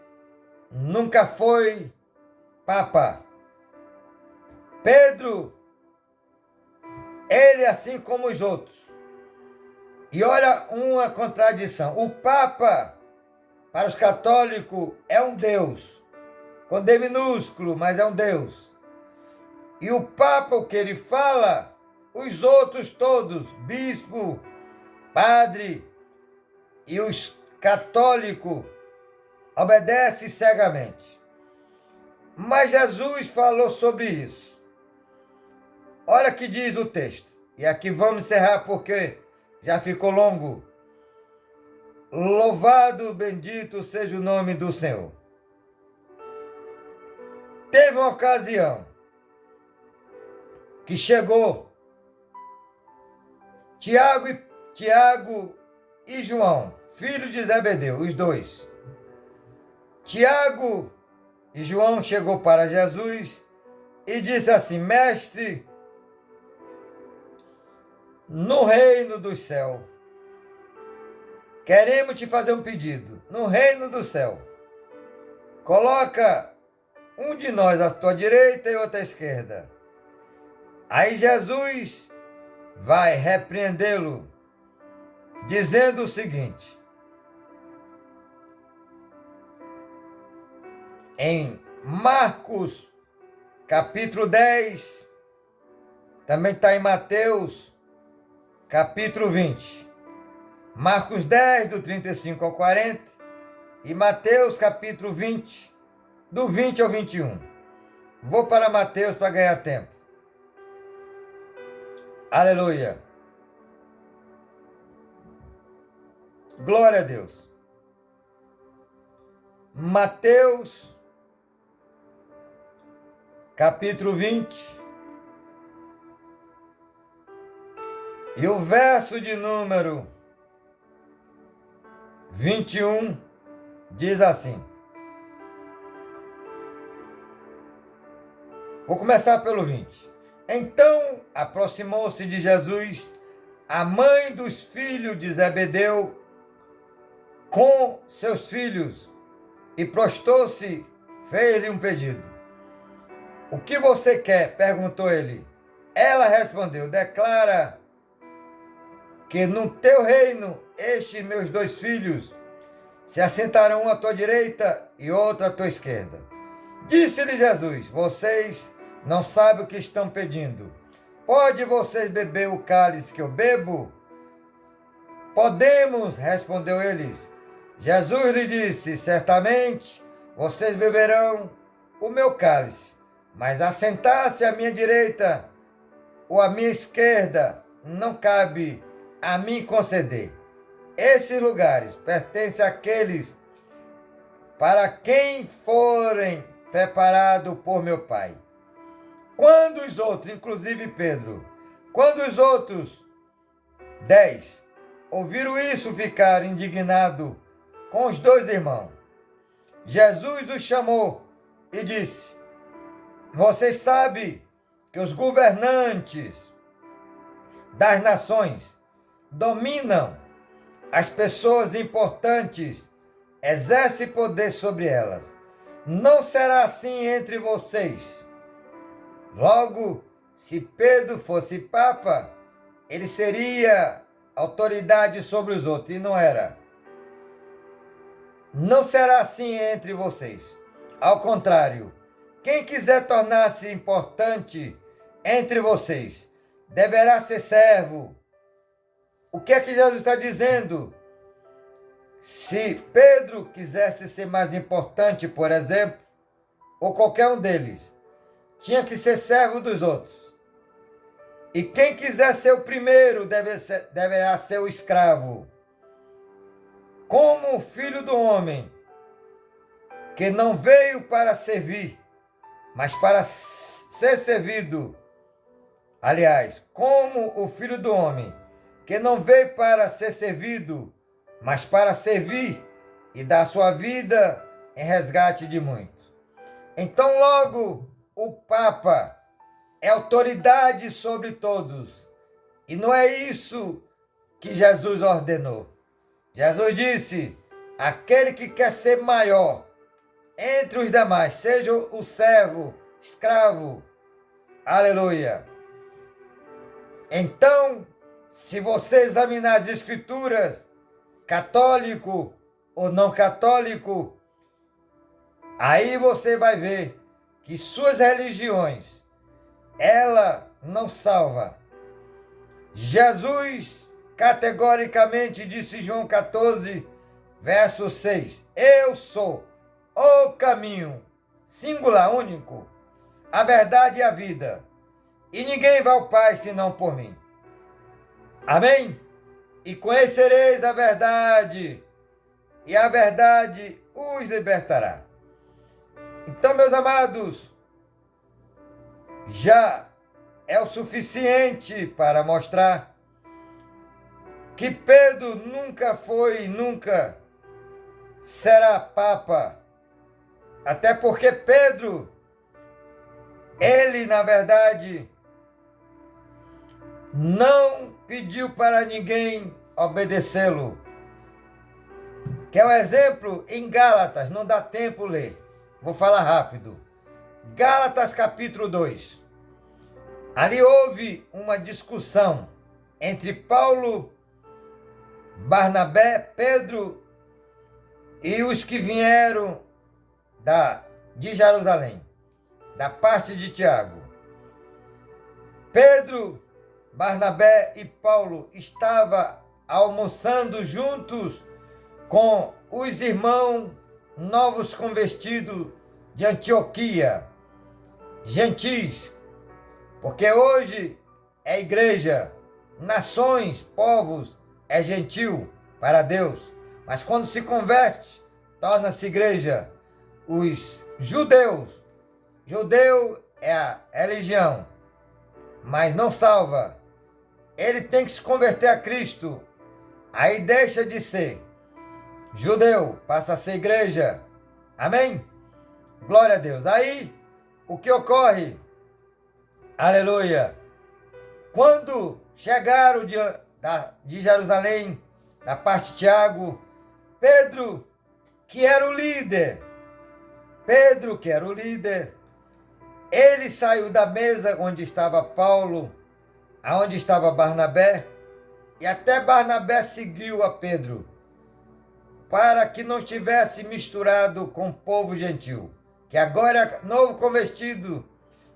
nunca foi papa. Pedro, ele assim como os outros. E olha uma contradição. O papa, para os católicos, é um Deus. Com D minúsculo, mas é um Deus. E o Papa, o que ele fala, os outros todos, bispo, padre e os católicos, obedecem cegamente. Mas Jesus falou sobre isso. Olha o que diz o texto. E aqui vamos encerrar porque já ficou longo. Louvado, bendito seja o nome do Senhor. Teve uma ocasião que chegou Tiago e João, filhos de Zebedeu, os dois. Tiago e João chegou para Jesus e disse assim: mestre, no reino do céu, queremos te fazer um pedido. No reino do céu, coloca um de nós à tua direita e outro à esquerda. Aí Jesus vai repreendê-lo, dizendo o seguinte, em Marcos, capítulo 10, também está em Mateus, capítulo 20. Marcos 10, do 35 ao 40, e Mateus, capítulo 20, do 20 ao 21. Vou para Mateus para ganhar tempo. Aleluia. Glória a Deus. Mateus, capítulo 20. E o verso de número 21 diz assim. Vou começar pelo 20. Então aproximou-se de Jesus a mãe dos filhos de Zebedeu com seus filhos e prostrou-se, fez-lhe um pedido. O que você quer? Perguntou ele. Ela respondeu, declara que no teu reino estes meus dois filhos se assentarão à tua direita e outro à tua esquerda. Disse-lhe Jesus, vocês não sabem o que estão pedindo. Pode vocês beber o cálice que eu bebo? Podemos, respondeu eles. Jesus lhe disse, certamente vocês beberão o meu cálice, mas assentar-se à minha direita ou à minha esquerda não cabe a mim conceder. Esses lugares pertencem àqueles para quem forem preparado por meu Pai. Quando os outros, inclusive Pedro, quando os outros 10 ouviram isso, ficaram indignados com os dois irmãos. Jesus os chamou e disse: vocês sabem que os governantes das nações dominam as pessoas importantes, exercem poder sobre elas. Não será assim entre vocês. Logo, se Pedro fosse papa, ele seria autoridade sobre os outros, e não era. Não será assim entre vocês. Ao contrário, quem quiser tornar-se importante entre vocês, deverá ser servo. O que é que Jesus está dizendo? Se Pedro quisesse ser mais importante, por exemplo, ou qualquer um deles, tinha que ser servo dos outros. E quem quiser ser o primeiro deverá ser o escravo. Como o Filho do Homem, que não veio para servir, mas para ser servido. Aliás, como o Filho do Homem, que não veio para ser servido, mas para servir e dar sua vida em resgate de muitos. Então, logo, o Papa é autoridade sobre todos. E não é isso que Jesus ordenou. Jesus disse: aquele que quer ser maior entre os demais, seja o servo, escravo. Aleluia. Então, se você examinar as Escrituras, católico ou não católico, aí você vai ver que suas religiões, ela não salva. Jesus categoricamente disse em João 14, verso 6, eu sou o caminho, singular, único, a verdade e a vida, e ninguém vai ao Pai senão por mim. Amém? E conhecereis a verdade, e a verdade os libertará. Então, meus amados, já é o suficiente para mostrar que Pedro nunca foi e nunca será papa. Até porque Pedro, ele, na verdade, não pediu para ninguém obedecê-lo. Que é um exemplo em Gálatas, não dá tempo ler. Vou falar rápido. Gálatas capítulo 2. Ali houve uma discussão entre Paulo, Barnabé, Pedro e os que vieram de Jerusalém, da parte de Tiago. Pedro, Barnabé e Paulo estavam almoçando juntos com os irmãos novos convertidos de Antioquia, gentis, porque hoje é igreja, nações, povos, é gentil para Deus, mas quando se converte, torna-se igreja. Os judeus, judeu é a religião, mas não salva. Ele tem que se converter a Cristo, aí deixa de ser judeu, passa a ser igreja. Amém? Glória a Deus. Aí, o que ocorre? Aleluia. Quando chegaram de Jerusalém, da parte de Tiago, Pedro, que era o líder, ele saiu da mesa onde estava Paulo, aonde estava Barnabé, e até Barnabé seguiu a Pedro, para que não tivesse misturado com o povo gentil, que agora é novo convertido,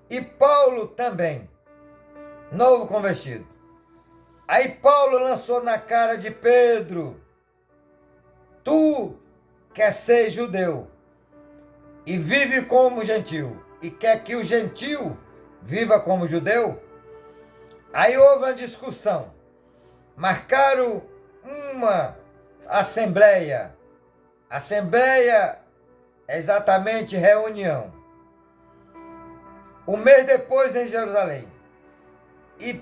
e Paulo também, novo convertido. Aí Paulo lançou na cara de Pedro: tu quer ser judeu e vive como gentil, e quer que o gentil viva como judeu? Aí houve uma discussão, marcaram uma assembleia. Assembleia é exatamente reunião. Um mês depois, em Jerusalém. E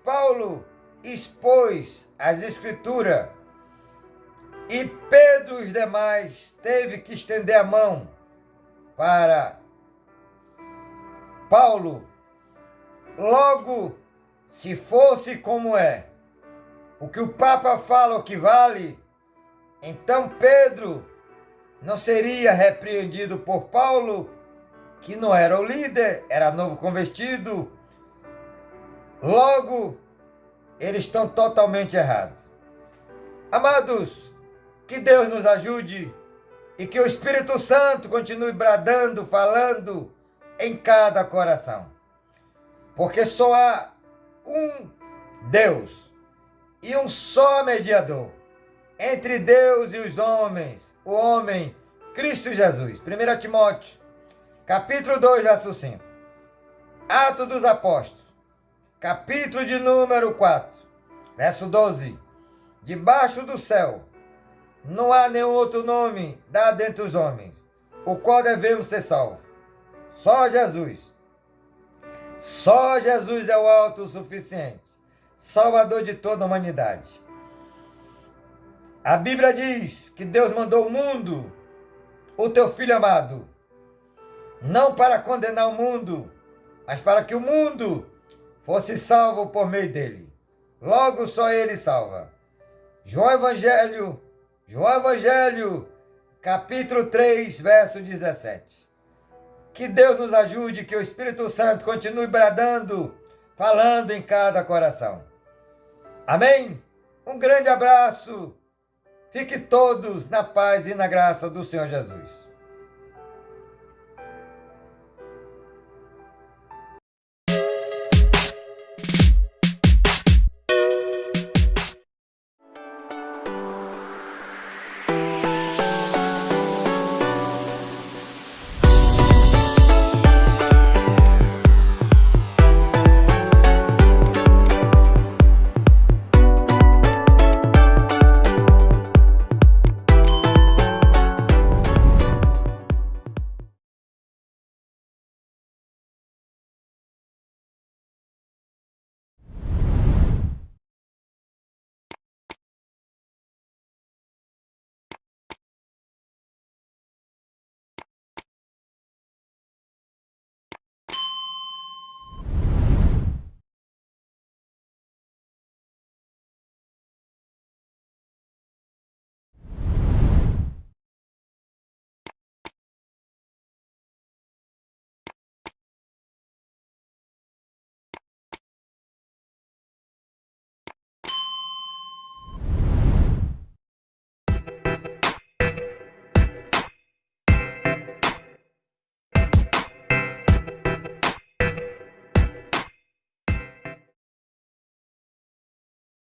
Paulo expôs as Escrituras. E Pedro e os demais teve que estender a mão para Paulo. Logo, se fosse como é, o que o Papa fala o que vale, então Pedro não seria repreendido por Paulo, que não era o líder, era novo convertido. Logo, eles estão totalmente errados. Amados, que Deus nos ajude e que o Espírito Santo continue bradando, falando em cada coração. Porque só há um Deus e um só mediador entre Deus e os homens, o homem Cristo Jesus. 1 Timóteo, capítulo 2, verso 5. Atos dos Apóstolos, capítulo de número 4, verso 12. Debaixo do céu não há nenhum outro nome dado entre os homens, o qual devemos ser salvos. Só Jesus. Só Jesus é o autossuficiente, Salvador de toda a humanidade. A Bíblia diz que Deus mandou o mundo, o teu Filho amado, não para condenar o mundo, mas para que o mundo fosse salvo por meio dele. Logo só ele salva. João Evangelho, capítulo 3, verso 17. Que Deus nos ajude, que o Espírito Santo continue bradando, falando em cada coração. Amém? Um grande abraço. Fique todos na paz e na graça do Senhor Jesus.